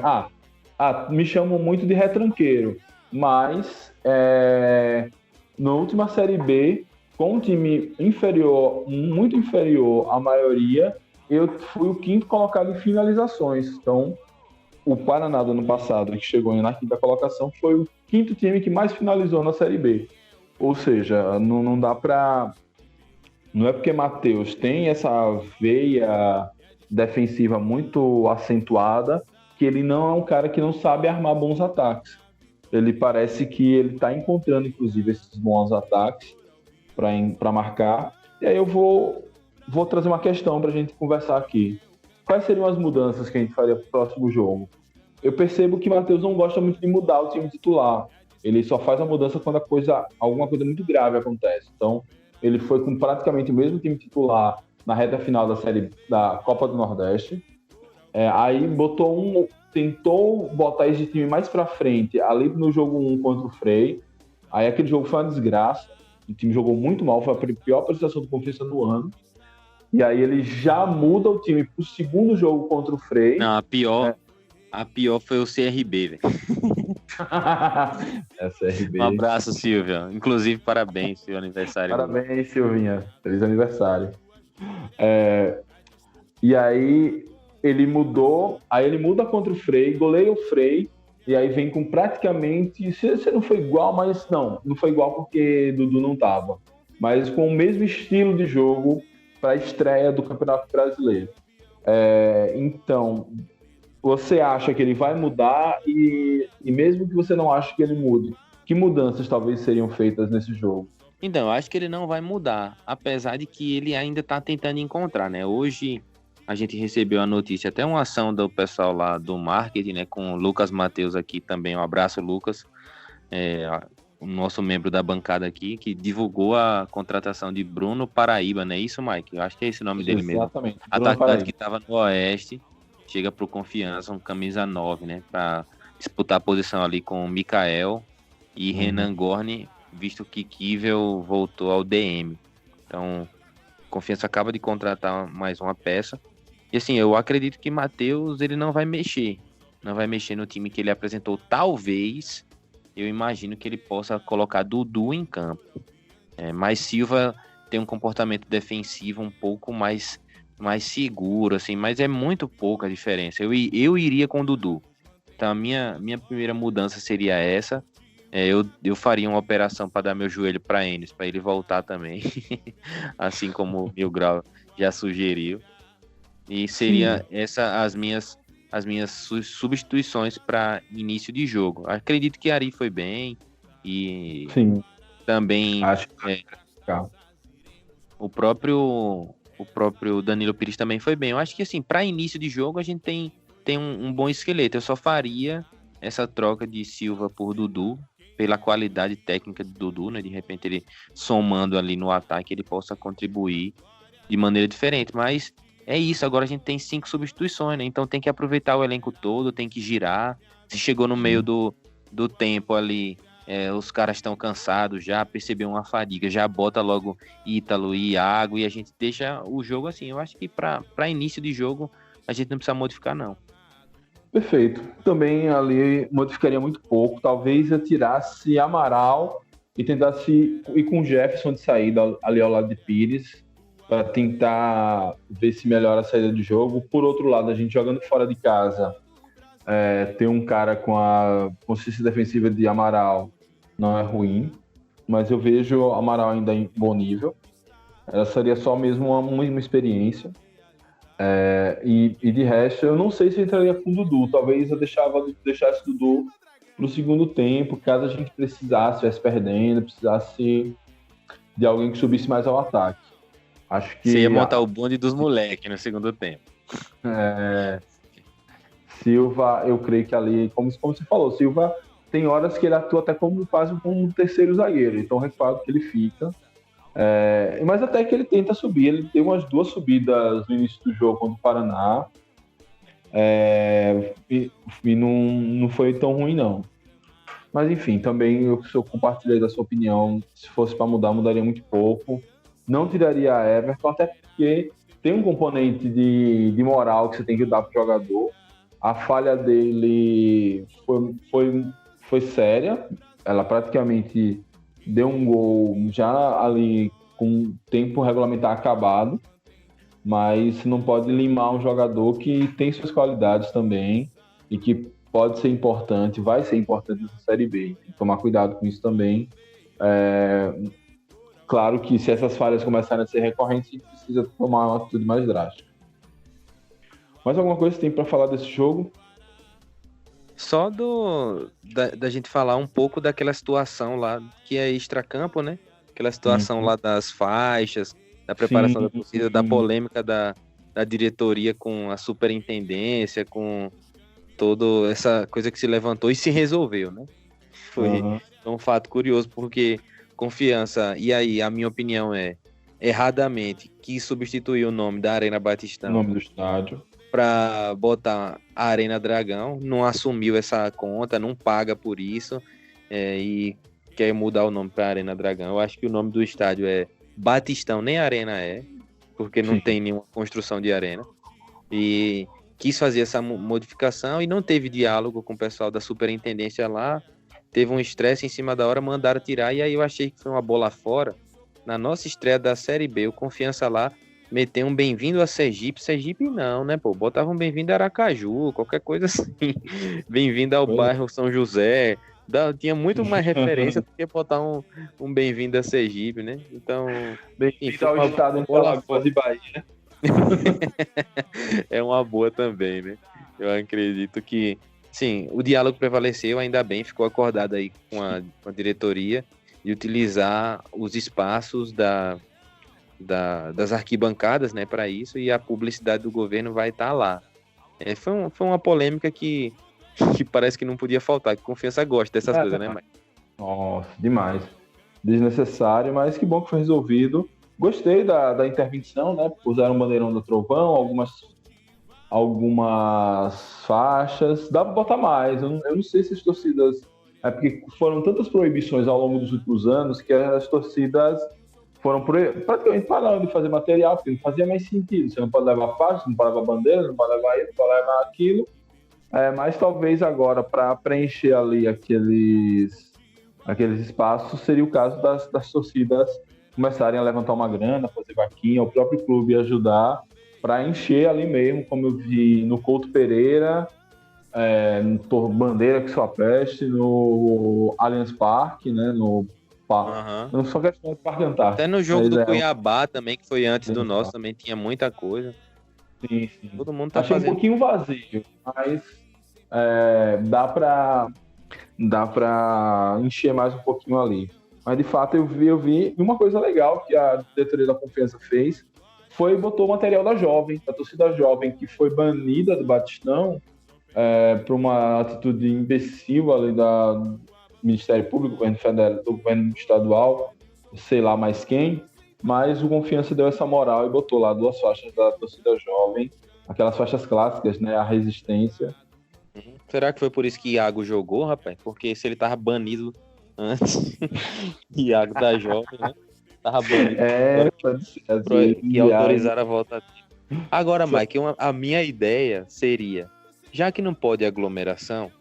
me chamam muito de retranqueiro, mas na última Série B, com um time inferior, muito inferior à maioria, eu fui o quinto colocado em finalizações. Então, o Paraná do ano passado, que chegou na quinta colocação, foi o quinto time que mais finalizou na Série B. Ou seja, não dá pra... Não é porque Matheus tem essa veia defensiva muito acentuada que ele não é um cara que não sabe armar bons ataques. Ele parece que ele está encontrando, inclusive, esses bons ataques para marcar. E aí eu vou trazer uma questão para a gente conversar aqui. Quais seriam as mudanças que a gente faria para o próximo jogo? Eu percebo que Matheus não gosta muito de mudar o time titular. Ele só faz a mudança quando alguma coisa muito grave acontece. Então, ele foi com praticamente o mesmo time titular na reta final da Copa do Nordeste. Aí tentou botar esse time mais para frente, ali no jogo 1 contra o Frei. Aí aquele jogo foi uma desgraça. O time jogou muito mal, foi a pior apresentação de confiança do ano. E aí ele já muda o time pro segundo jogo contra o Frei. Não, a pior foi o CRB, velho. CRB. Um abraço, Silvia. Inclusive, parabéns, seu aniversário. Parabéns, Silvinha. Feliz aniversário. E aí ele muda contra o Frei, goleia o Frei, e aí vem com praticamente... Se não foi igual, mas não foi igual porque Dudu não tava. Mas com o mesmo estilo de jogo para a estreia do Campeonato Brasileiro. Então, você acha que ele vai mudar e mesmo que você não ache que ele mude, que mudanças talvez seriam feitas nesse jogo? Então, eu acho que ele não vai mudar, apesar de que ele ainda está tentando encontrar, né? Hoje a gente recebeu a notícia, até uma ação do pessoal lá do marketing, né? Com o Lucas Matheus aqui também, um abraço, Lucas, o nosso membro da bancada aqui, que divulgou a contratação de Bruno Paraíba, não é isso, Mike? Eu acho que é esse o nome dele mesmo. Exatamente. Atacante que estava no Oeste, chega pro Confiança, um camisa 9, né? Para disputar a posição ali com o Mikael e Renan Gorni, visto que Kivel voltou ao DM. Então, Confiança acaba de contratar mais uma peça. E assim, eu acredito que Matheus, ele não vai mexer no time que ele apresentou. Talvez, eu imagino que ele possa colocar Dudu em campo. Mas Silva tem um comportamento defensivo um pouco mais seguro, assim, mas é muito pouca a diferença. Eu iria com o Dudu. Então a minha primeira mudança seria essa. Eu faria uma operação para dar meu joelho para Enes, para ele voltar também, assim como o Mil Grau já sugeriu. E seria as minhas substituições para início de jogo. Acredito que Ari foi bem e também acho que o próprio Danilo Pires também foi bem. Eu acho que assim, para início de jogo a gente tem um bom esqueleto. Eu só faria essa troca de Silva por Dudu, pela qualidade técnica de Dudu, né? De repente ele somando ali no ataque, ele possa contribuir de maneira diferente. Mas é isso, agora a gente tem 5 substituições, né? Então tem que aproveitar o elenco todo, tem que girar. Se chegou no meio do tempo ali, os caras estão cansados, já percebeu uma fadiga, já bota logo Ítalo e Iago e a gente deixa o jogo assim. Eu acho que para início de jogo a gente não precisa modificar, não. Perfeito. Também ali modificaria muito pouco. Talvez eu tirasse Amaral e tentasse ir com Jefferson de saída ali ao lado de Pires para tentar ver se melhora a saída de jogo. Por outro lado, a gente jogando fora de casa, ter um cara com a consistência defensiva de Amaral não é ruim, mas eu vejo Amaral ainda em bom nível. Ela seria só mesmo uma experiência. E de resto, eu não sei se eu entraria com o Dudu. Talvez eu deixasse o Dudu para o segundo tempo, caso a gente precisasse, estivesse perdendo, precisasse de alguém que subisse mais ao ataque. Acho que Você ia montar o bonde dos moleques no segundo tempo. Silva, eu creio que ali, como você falou, Silva tem horas que ele atua até quase como um terceiro zagueiro, então recuado que ele fica. Mas até que ele tenta subir, ele tem umas 2 subidas no início do jogo contra o Paraná, e não foi tão ruim não. Mas enfim, também eu compartilhei da sua opinião, se fosse para mudar, mudaria muito pouco. Não tiraria a Everton, até porque tem um componente de moral que você tem que dar para o jogador. A falha dele foi séria, ela praticamente deu um gol já ali com o tempo regulamentar acabado, mas não pode limar um jogador que tem suas qualidades também e que pode ser importante, vai ser importante nessa Série B. Tem que tomar cuidado com isso também. Claro que se essas falhas começarem a ser recorrentes, a gente precisa tomar uma atitude mais drástica. Mais alguma coisa que tem para falar desse jogo? Só da gente falar um pouco daquela situação lá, que é extracampo, né? Aquela situação lá das faixas, da preparação da torcida, da polêmica da diretoria com a superintendência, com toda essa coisa que se levantou e se resolveu, né? Foi um fato curioso, porque Confiança, e aí a minha opinião é, erradamente, quis substituir o nome da Arena Batistão. O nome do estádio. Para botar a Arena Dragão, não assumiu essa conta, não paga por isso, e quer mudar o nome para Arena Dragão. Eu acho que o nome do estádio é Batistão, nem Arena porque não tem nenhuma construção de arena. E quis fazer essa modificação e não teve diálogo com o pessoal da superintendência lá, teve um estresse em cima da hora, mandaram tirar, e aí eu achei que foi uma bola fora. Na nossa estreia da Série B, o Confiança lá meter um bem-vindo a Sergipe não, né, pô? Botava um bem-vindo a Aracaju, qualquer coisa assim. Bem-vindo ao bairro São José. Tinha muito mais referência do que botar um bem-vindo a Sergipe, né? Então, bem-vindo ao estado entre Alagoas e Bahia. É uma boa também, né? Eu acredito que, sim, o diálogo prevaleceu, ainda bem, ficou acordado aí com a diretoria de utilizar os espaços das arquibancadas, né, para isso, e a publicidade do governo vai estar lá. Foi uma polêmica que parece que não podia faltar, que Confiança gosta dessas coisas, né, Mike? Nossa, demais. Desnecessário, mas que bom que foi resolvido. Gostei da intervenção, né? Usaram o bandeirão do trovão, algumas faixas. Dá para botar mais. Eu não sei se as torcidas... porque foram tantas proibições ao longo dos últimos anos que as torcidas foram praticamente parando de fazer material, porque não fazia mais sentido. Você não pode levar faixa, não pode levar bandeira, não pode levar isso, não pode levar aquilo. Mas talvez agora, para preencher ali aqueles espaços, seria o caso das torcidas começarem a levantar uma grana, fazer vaquinha, o próprio clube ajudar para encher ali mesmo, como eu vi no Couto Pereira, no Bandeira que só peste, no Allianz Parque, né, no Parque. Não só questão do Parque Antártico. Até no jogo do Cuiabá também, que foi antes do nosso, também tinha muita coisa. Sim. Todo mundo tá Achei fazendo. Um pouquinho vazio, mas dá pra encher mais um pouquinho ali. Mas de fato eu vi uma coisa legal que a diretoria da Confiança fez, botou o material da torcida jovem, que foi banida do Batistão por uma atitude imbecil ali do Ministério Público, do governo federal, do governo estadual, sei lá mais quem, mas o Confiança deu essa moral e botou lá 2 faixas da torcida jovem, aquelas faixas clássicas, né, a resistência. Será que foi por isso que Iago jogou, rapaz? Porque se ele tava banido antes, Iago da jovem, né? Tava banido. E autorizaram a volta dele. Agora, Mike, a minha ideia seria já que não pode aglomeração,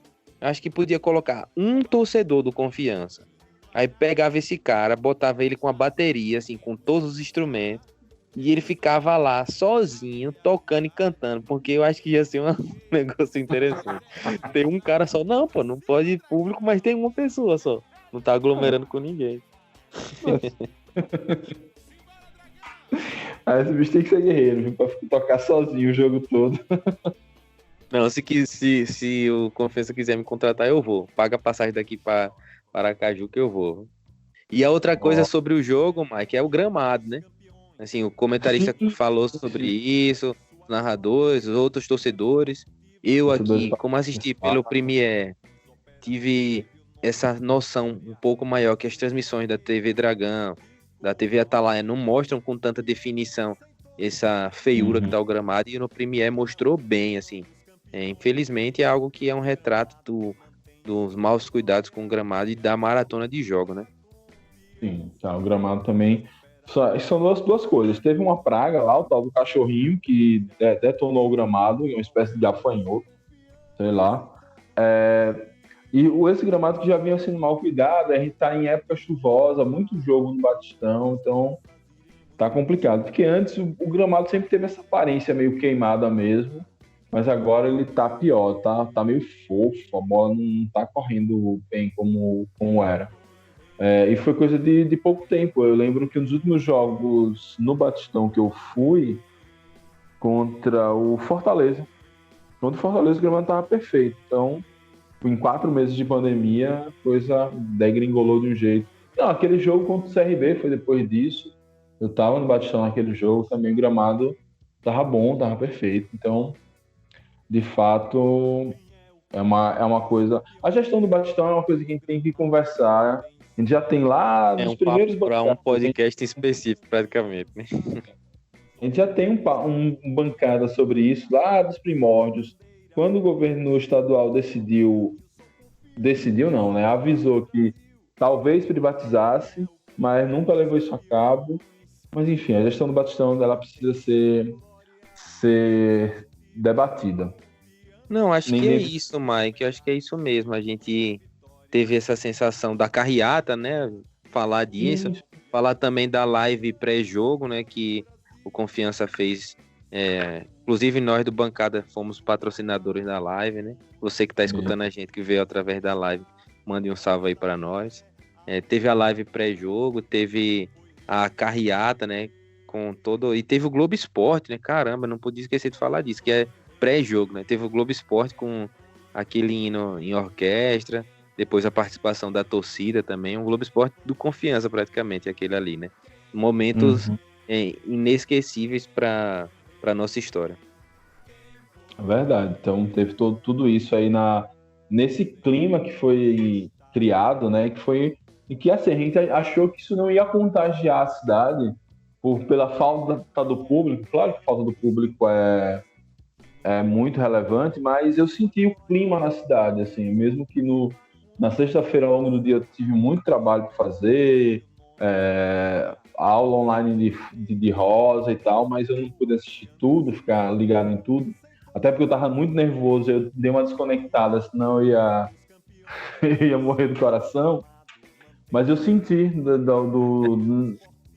acho que podia colocar um torcedor do Confiança. Aí pegava esse cara, botava ele com a bateria, assim, com todos os instrumentos, e ele ficava lá sozinho, tocando e cantando, porque eu acho que ia ser um negócio interessante. Tem um cara só, não, pô, não pode ir público, mas tem uma pessoa só. Não tá aglomerando com ninguém. Aí esse bicho tem que ser guerreiro, viu? Pra tocar sozinho o jogo todo. Não, se o Confiança quiser me contratar, eu vou. Paga a passagem daqui para Aracaju que eu vou. E a outra coisa sobre o jogo, Mike, é o gramado, né? Assim, o comentarista falou sobre isso, os narradores, os outros torcedores. Eu aqui, como assisti pelo Premiere, tive essa noção um pouco maior que as transmissões da TV Dragão, da TV Atalaia não mostram com tanta definição essa feiura que tá o gramado, e no Premiere mostrou bem, assim. Infelizmente é algo que é um retrato dos maus cuidados com o gramado e da maratona de jogo, né? Sim, tá, o gramado também. São duas coisas. Teve uma praga lá, o tal do cachorrinho, que detonou o gramado, uma espécie de gafanhoto, sei lá. E esse gramado que já vinha sendo mal cuidado, a gente tá em época chuvosa, muito jogo no Batistão, então tá complicado. Porque antes o gramado sempre teve essa aparência meio queimada mesmo, mas agora ele tá pior, tá meio fofo, a bola não tá correndo bem como era. E foi coisa de pouco tempo. Eu lembro que nos últimos jogos no Batistão que eu fui contra o Fortaleza, o gramado tava perfeito. Então, em 4 meses de pandemia, a coisa degringolou de um jeito. Não, aquele jogo contra o CRB foi depois disso. Eu tava no Batistão naquele jogo, também o gramado tava bom, tava perfeito. Então, de fato, é uma coisa... A gestão do Batistão é uma coisa que a gente tem que conversar. A gente já tem lá nos primeiros... para um podcast específico, praticamente, né? A gente já tem um bancada sobre isso lá dos primórdios. Quando o governo estadual decidiu não, né? Avisou que talvez privatizasse, mas nunca levou isso a cabo. Mas enfim, a gestão do Batistão ela precisa ser debatida. Não, acho que é isso, Mike. Eu acho que é isso mesmo. A gente teve essa sensação da carreata, né? Falar disso. Falar também da live pré-jogo, né? Que o Confiança fez. Inclusive nós do Bancada fomos patrocinadores da live, né? Você que está escutando a gente, que veio através da live, mande um salve aí para nós. Teve a live pré-jogo, teve a carreata, né? E teve o Globo Esporte, né? Caramba, não podia esquecer de falar disso, que é pré-jogo, né? Teve o Globo Esporte com aquele hino em orquestra, depois a participação da torcida também, um Globo Esporte do Confiança praticamente, aquele ali, né? Momentos inesquecíveis para nossa história. Verdade. Então teve tudo isso aí nesse clima que foi criado, né? E que assim, a gente achou que isso não ia contagiar a cidade pela falta do público. Claro que a falta do público é muito relevante, mas eu senti o clima na cidade, assim, mesmo que na sexta-feira, ao longo do dia, eu tive muito trabalho para fazer, aula online de Rosa e tal, mas eu não pude assistir tudo, ficar ligado em tudo, até porque eu estava muito nervoso, eu dei uma desconectada, senão eu ia morrer do coração, mas eu senti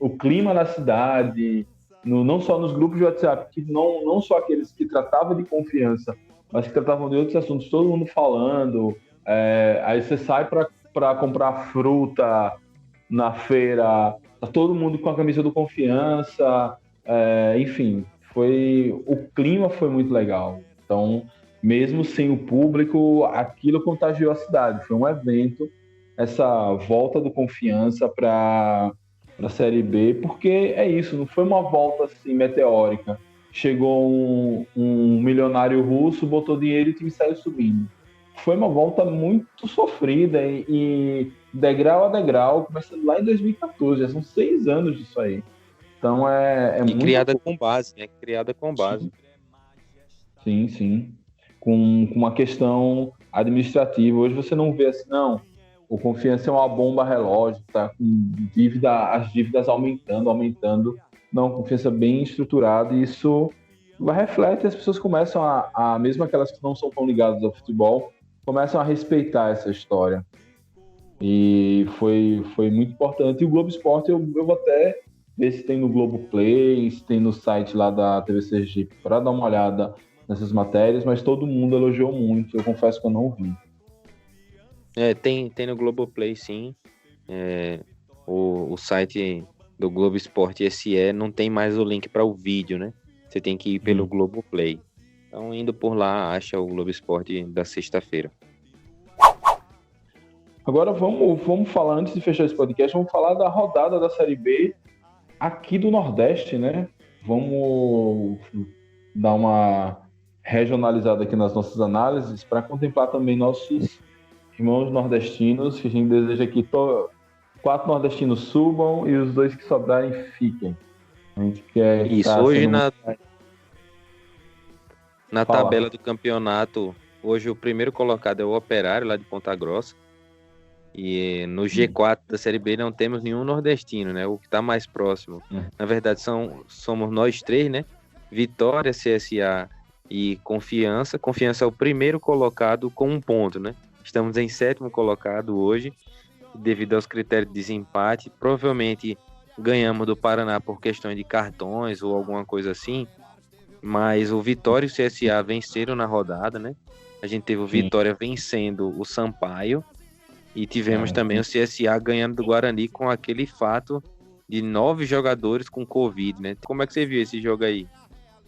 o clima na cidade, não só nos grupos de WhatsApp, que não só aqueles que tratavam de Confiança, mas que tratavam de outros assuntos, todo mundo falando, aí você sai para comprar fruta na feira, tá todo mundo com a camisa do Confiança, enfim, o clima foi muito legal. Então, mesmo sem o público, aquilo contagiou a cidade. Foi um evento, essa volta do Confiança para a Série B, porque é isso, não foi uma volta assim meteórica. Chegou um milionário russo, botou dinheiro e o time saiu subindo. Foi uma volta muito sofrida e degrau a degrau, começando lá em 2014, já são 6 anos disso aí. Então é muito... criada com base, né? Criada com base. Sim. Com uma questão administrativa. Hoje você não vê assim, não. O Confiança é uma bomba relógio, tá com as dívidas aumentando. Não, Confiança bem estruturada, e isso reflete e as pessoas começam mesmo aquelas que não são tão ligadas ao futebol, começam a respeitar essa história. E foi muito importante. E o Globo Esporte, eu vou até ver se tem no Globoplay, se tem no site lá da TV Sergipe, para dar uma olhada nessas matérias, mas todo mundo elogiou muito, eu confesso que eu não vi. Tem no Globoplay, sim. O site do Globo Esporte SE não tem mais o link para o vídeo, né? Você tem que ir pelo Globoplay. Então, indo por lá, acha o Globo Esporte da sexta-feira. Agora vamos falar, antes de fechar esse podcast, vamos falar da rodada da Série B aqui do Nordeste, né? Vamos dar uma regionalizada aqui nas nossas análises para contemplar também nossos irmãos nordestinos, que a gente deseja que 4 nordestinos subam e os 2 que sobrarem fiquem. A gente quer isso, hoje na tabela do campeonato, hoje o primeiro colocado é o Operário, lá de Ponta Grossa. E no G4 da Série B não temos nenhum nordestino, né? O que está mais próximo. Na verdade, somos nós 3, né? Vitória, CSA e Confiança. Confiança é o primeiro colocado com 1 ponto, né? Estamos em 7º colocado hoje, devido aos critérios de desempate. Provavelmente ganhamos do Paraná por questões de cartões ou alguma coisa assim. Mas o Vitória e o CSA venceram na rodada, né? A gente teve o Vitória vencendo o Sampaio. E tivemos também o CSA ganhando do Guarani com aquele fato de 9 jogadores com Covid, né? Como é que você viu esse jogo aí?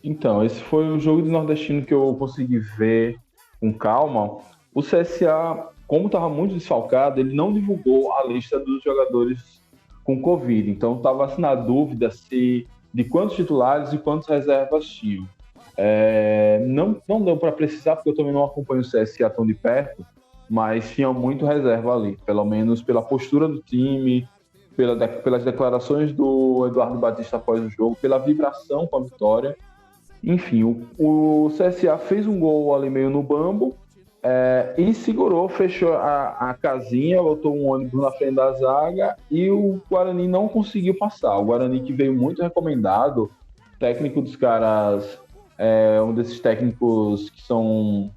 Então, esse foi o jogo do nordestino que eu consegui ver com calma. O CSA, como estava muito desfalcado, ele não divulgou a lista dos jogadores com Covid. Então, estava assim, na dúvida de quantos titulares e quantas reservas tinham. Não deu para precisar, porque eu também não acompanho o CSA tão de perto, mas tinha muito reserva ali, pelo menos pela postura do time, pelas declarações do Eduardo Batista após o jogo, pela vibração com a vitória. Enfim, o CSA fez um gol ali meio no bambo e segurou, fechou a casinha, botou um ônibus na frente da zaga e o Guarani não conseguiu passar. O Guarani, que veio muito recomendado, técnico dos caras, um desses técnicos que são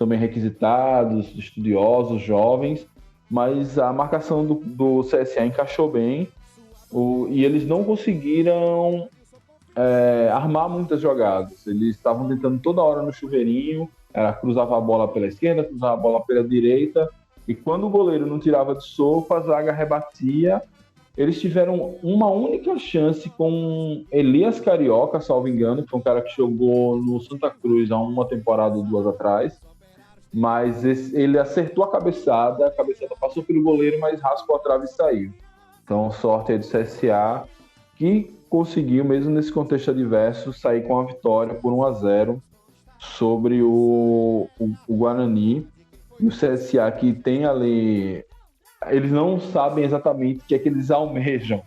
bem requisitados, estudiosos, jovens, mas a marcação do CSA encaixou bem e eles não conseguiram armar muitas jogadas. Eles estavam tentando toda hora no chuveirinho, cruzava a bola pela esquerda, cruzava a bola pela direita, e quando o goleiro não tirava de soco, a zaga rebatia. Eles tiveram uma única chance com Elias Carioca, salvo engano, que foi um cara que jogou no Santa Cruz há uma temporada ou 2 atrás, mas ele acertou a cabeçada passou pelo goleiro, mas raspou a trave e saiu. Então, sorte aí do CSA, que conseguiu, mesmo nesse contexto adverso, sair com a vitória por 1-0 sobre o Guarani. E o CSA, que tem ali... Eles não sabem exatamente o que é que eles almejam,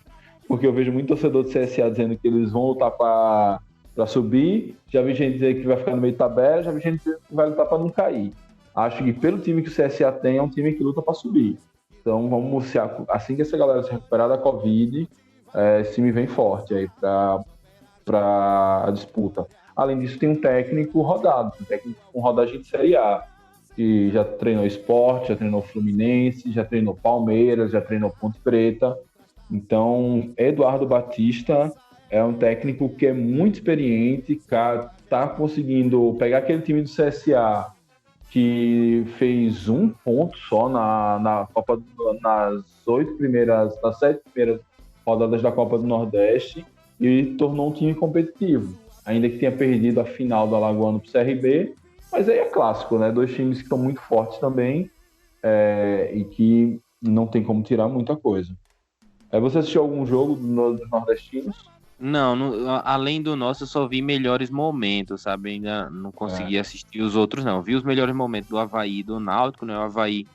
porque eu vejo muito torcedor do CSA dizendo que eles vão lutar para subir, já vi gente dizer que vai ficar no meio de tabela, já vi gente dizer que vai lutar para não cair. Acho que pelo time que o CSA tem, é um time que luta para subir. Então vamos se assim que essa galera se recuperar da Covid, esse time vem forte aí para a disputa. Além disso, tem um técnico rodado, um técnico com rodagem de Série A, que já treinou Sport, já treinou Fluminense, já treinou Palmeiras, já treinou Ponte Preta. Então, Eduardo Batista é um técnico que é muito experiente, está conseguindo pegar aquele time do CSA que fez 1 ponto só na Copa, nas 7 primeiras rodadas da Copa do Nordeste, e tornou um time competitivo, ainda que tenha perdido a final do Alagoano para o CRB, mas aí é clássico, né? 2 times que estão muito fortes também, e que não tem como tirar muita coisa. Você assistiu algum jogo dos nordestinos? Não, além do nosso, eu só vi melhores momentos, sabe? Ainda não consegui assistir os outros, não. Vi os melhores momentos do Avaí e do Náutico, né? O Avaí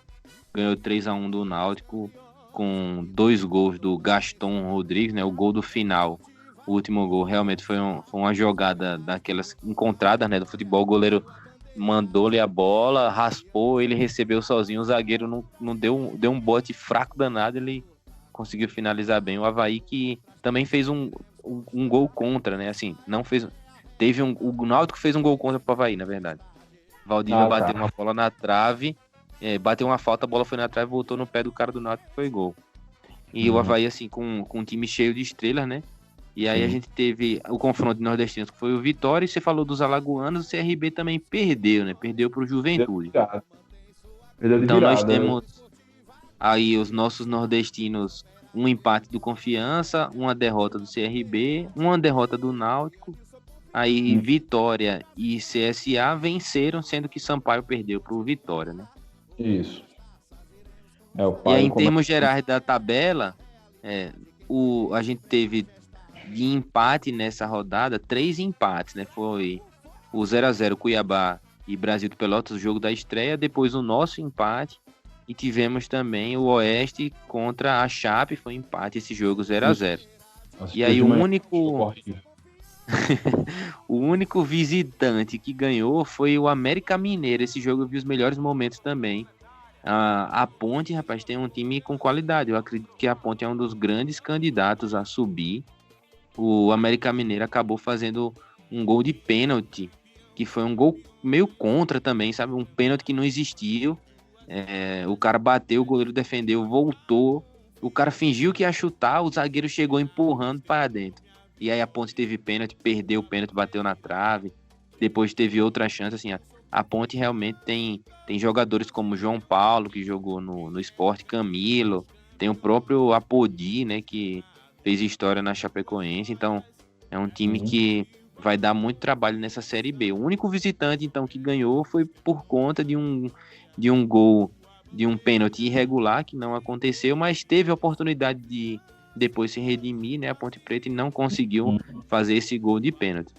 ganhou 3-1 do Náutico, com 2 gols do Gaston Rodrigues, né? O gol do final, o último gol, realmente foi uma jogada daquelas encontradas, né? Do futebol. O goleiro mandou-lhe a bola, raspou, ele recebeu sozinho, o zagueiro não deu um bote fraco danado, ele conseguiu finalizar bem. O Avaí, que também fez um gol contra, né? Assim, não fez. O Náutico fez um gol contra o Avaí, na verdade. Valdívia bateu uma bola na trave, bateu uma falta, a bola foi na trave, voltou no pé do cara do Náutico e foi gol. E o Avaí, assim, com um time cheio de estrelas, né? E aí a gente teve o confronto de nordestinos, que foi o Vitória, e você falou dos alagoanos, o CRB também perdeu, né? Perdeu pro Juventude. Então nós temos aí os nossos nordestinos, um empate do Confiança, uma derrota do CRB, uma derrota do Náutico. Aí Vitória e CSA venceram, sendo que Sampaio perdeu pro Vitória, né? Isso. E aí, em termos gerais da tabela, a gente teve de empate nessa rodada 3 empates, né? Foi o 0x0 Cuiabá e Brasil de Pelotas, o jogo da estreia, depois o nosso empate, e tivemos também o Oeste contra a Chape, foi empate esse jogo 0x0. E aí o único visitante que ganhou foi o América Mineiro. Esse jogo eu vi os melhores momentos também. A Ponte, rapaz, tem um time com qualidade. Eu acredito que a Ponte é um dos grandes candidatos a subir. O América Mineiro acabou fazendo um gol de pênalti, que foi um gol meio contra também, sabe? Um pênalti que não existiu. O cara bateu, o goleiro defendeu, voltou. O cara fingiu que ia chutar, o zagueiro chegou empurrando para dentro. E aí a Ponte teve pênalti, perdeu o pênalti, bateu na trave. Depois teve outra chance, assim, a Ponte realmente tem jogadores como João Paulo, que jogou no Sport, Camilo, tem o próprio Apodi, né, que fez história na Chapecoense. Então é um time que vai dar muito trabalho nessa Série B. O único visitante, então, que ganhou foi por conta de um gol, de um pênalti irregular, que não aconteceu, mas teve a oportunidade de depois se redimir, né, a Ponte Preta, e não conseguiu fazer esse gol de pênalti.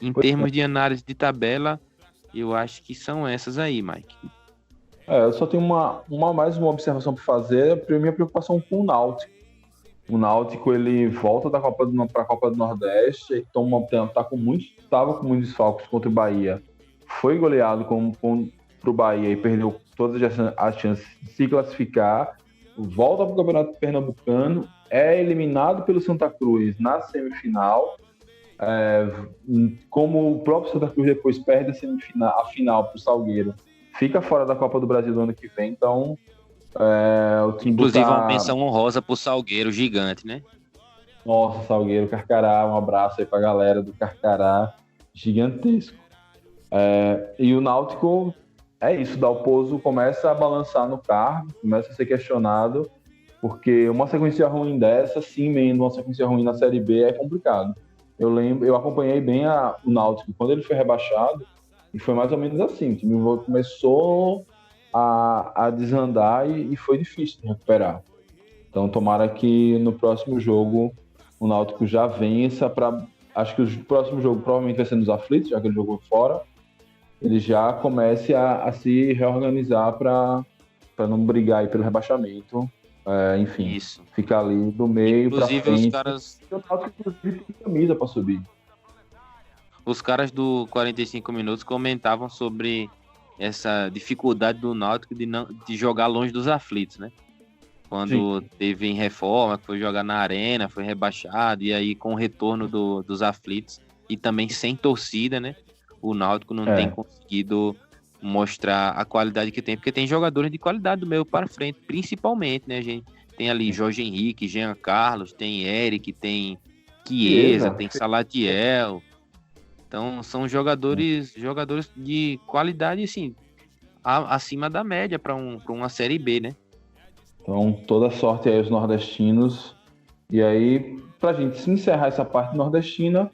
Em termos de análise de tabela, eu acho que são essas aí, Mike. Eu só tenho mais uma observação para fazer. A minha preocupação com o Náutico. O Náutico, ele volta para a Copa do Nordeste, estava com muitos desfalques contra o Bahia. Foi goleado para o Bahia e perdeu todas as chances de se classificar. Volta para o Campeonato Pernambucano, é eliminado pelo Santa Cruz na semifinal. Como o próprio Santa Cruz depois perde a final para o Salgueiro, fica fora da Copa do Brasil do ano que vem. Então, o time inclusive uma menção honrosa pro Salgueiro, gigante, né? Nossa, Salgueiro, Carcará, um abraço aí pra galera do Carcará, gigantesco. E o Náutico, é isso, o Dalpozo começa a balançar no cargo, começa a ser questionado, porque uma sequência ruim dessa, sim, mesmo, uma sequência ruim na Série B é complicado. Eu acompanhei bem o Náutico quando ele foi rebaixado, e foi mais ou menos assim, o time começou a desandar e foi difícil de recuperar. Então, tomara que no próximo jogo o Náutico já vença. Acho que o próximo jogo provavelmente vai ser nos Aflitos, já que ele jogou fora. Ele já comece a se reorganizar para não brigar aí pelo rebaixamento. Enfim, isso. Ficar ali do meio para frente. Inclusive, os caras... O Náutico, inclusive, tem camisa para subir. Os caras do 45 Minutos comentavam sobre essa dificuldade do Náutico de jogar longe dos aflitos, né? Quando teve em reforma, foi jogar na arena, foi rebaixado, e aí com o retorno dos aflitos, e também sem torcida, né? O Náutico não tem conseguido mostrar a qualidade que tem, porque tem jogadores de qualidade do meio para frente, principalmente, né? A gente tem ali Jorge Henrique, Jean Carlos, tem Eric, tem Chiesa, tem Salatiel. Então são jogadores de qualidade, assim, acima da média para uma Série B, né? Então, toda sorte aí aos nordestinos. E aí, pra gente encerrar essa parte nordestina,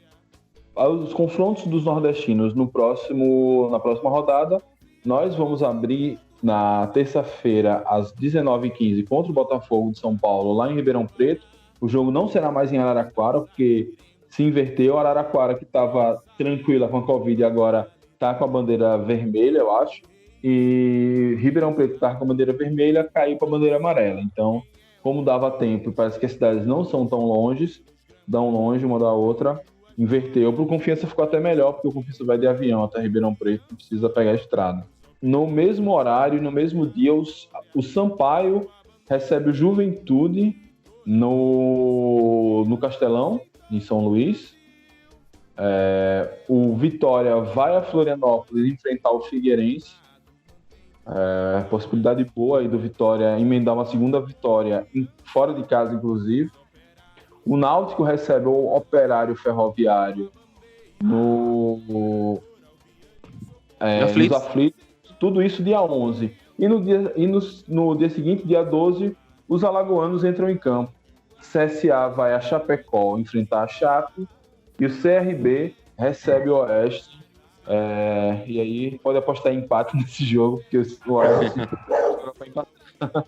os confrontos dos nordestinos na próxima rodada, nós vamos abrir na terça-feira, às 19h15, contra o Botafogo de São Paulo, lá em Ribeirão Preto. O jogo não será mais em Araraquara, porque se inverteu. A Araraquara, que estava tranquila com a Covid, agora está com a bandeira vermelha, eu acho. E Ribeirão Preto estava com a bandeira vermelha, caiu para a bandeira amarela. Então, como dava tempo, parece que as cidades não são tão longe uma da outra, inverteu. Para o Confiança ficou até melhor, porque o Confiança vai de avião até Ribeirão Preto, não precisa pegar a estrada. No mesmo horário, no mesmo dia, o Sampaio recebe o Juventude no Castelão, em São Luís. O Vitória vai a Florianópolis enfrentar o Figueirense. Possibilidade boa aí do Vitória emendar uma segunda vitória fora de casa, inclusive. O Náutico recebe o Operário Ferroviário nos Aflitos. Tudo isso dia 11. E no dia seguinte, dia 12, os alagoanos entram em campo. CSA vai a Chapecó enfrentar a Chape. E o CRB recebe o Oeste. E aí pode apostar em empate nesse jogo, porque o Oeste vai empatar.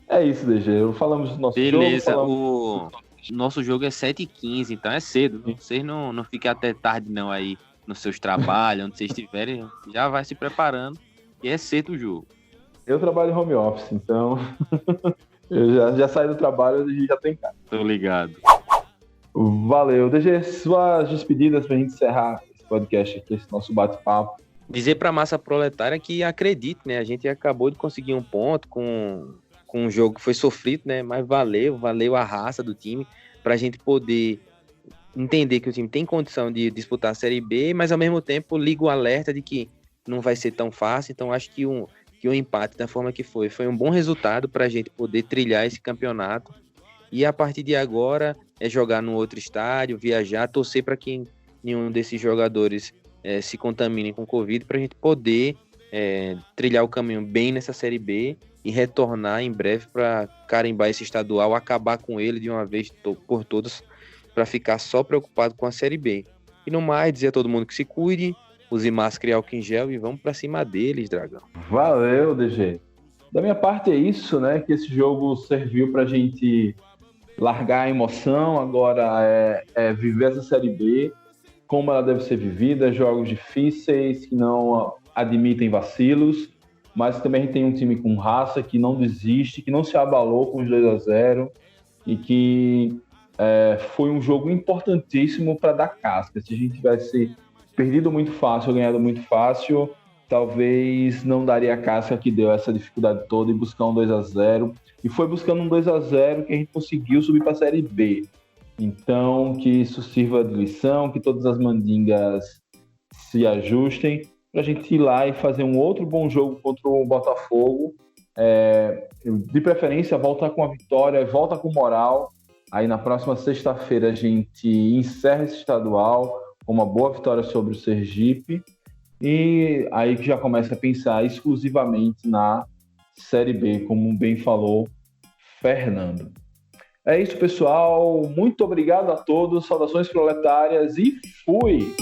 É isso, DG. Falamos do nosso jogo. Beleza, o nosso jogo é 7h15, então é cedo. Vocês não fiquem até tarde não aí nos seus trabalhos, onde vocês estiverem. Já vai se preparando, que é cedo o jogo. Eu trabalho em home office, então eu já saí do trabalho e já tô em casa. Tô ligado. Valeu. DG, suas despedidas pra gente encerrar esse podcast aqui, esse nosso bate-papo. Dizer pra massa proletária que acredite, né? A gente acabou de conseguir um ponto com um jogo que foi sofrido, né? Mas valeu a raça do time pra gente poder entender que o time tem condição de disputar a Série B, mas ao mesmo tempo liga o alerta de que não vai ser tão fácil. Então acho que o empate da forma que foi um bom resultado pra gente poder trilhar esse campeonato. E a partir de agora é jogar no outro estádio, viajar, torcer para que nenhum desses jogadores se contamine com Covid, para a gente poder trilhar o caminho bem nessa Série B e retornar em breve para carimbar esse estadual, acabar com ele de uma vez por todas, para ficar só preocupado com a Série B. E no mais, dizer a todo mundo que se cuide, use máscara e álcool em gel e vamos para cima deles, Dragão. Valeu, DG. Da minha parte é isso, né? Que esse jogo serviu para a gente largar a emoção, agora viver essa Série B, como ela deve ser vivida, jogos difíceis, que não admitem vacilos, mas também a gente tem um time com raça, que não desiste, que não se abalou com os 2-0 e que foi um jogo importantíssimo para dar casca. Se a gente tivesse perdido muito fácil, ganhado muito fácil, talvez não daria a casca que deu essa dificuldade toda e buscar um 2-0. E foi buscando um 2-0 que a gente conseguiu subir para a Série B. Então, que isso sirva de lição, que todas as mandingas se ajustem, para a gente ir lá e fazer um outro bom jogo contra o Botafogo. De preferência, volta com a vitória, volta com moral. Aí na próxima sexta-feira a gente encerra esse estadual com uma boa vitória sobre o Sergipe. E aí que já começa a pensar exclusivamente na Série B, como bem falou Fernando. É isso, pessoal. Muito obrigado a todos. Saudações proletárias e fui!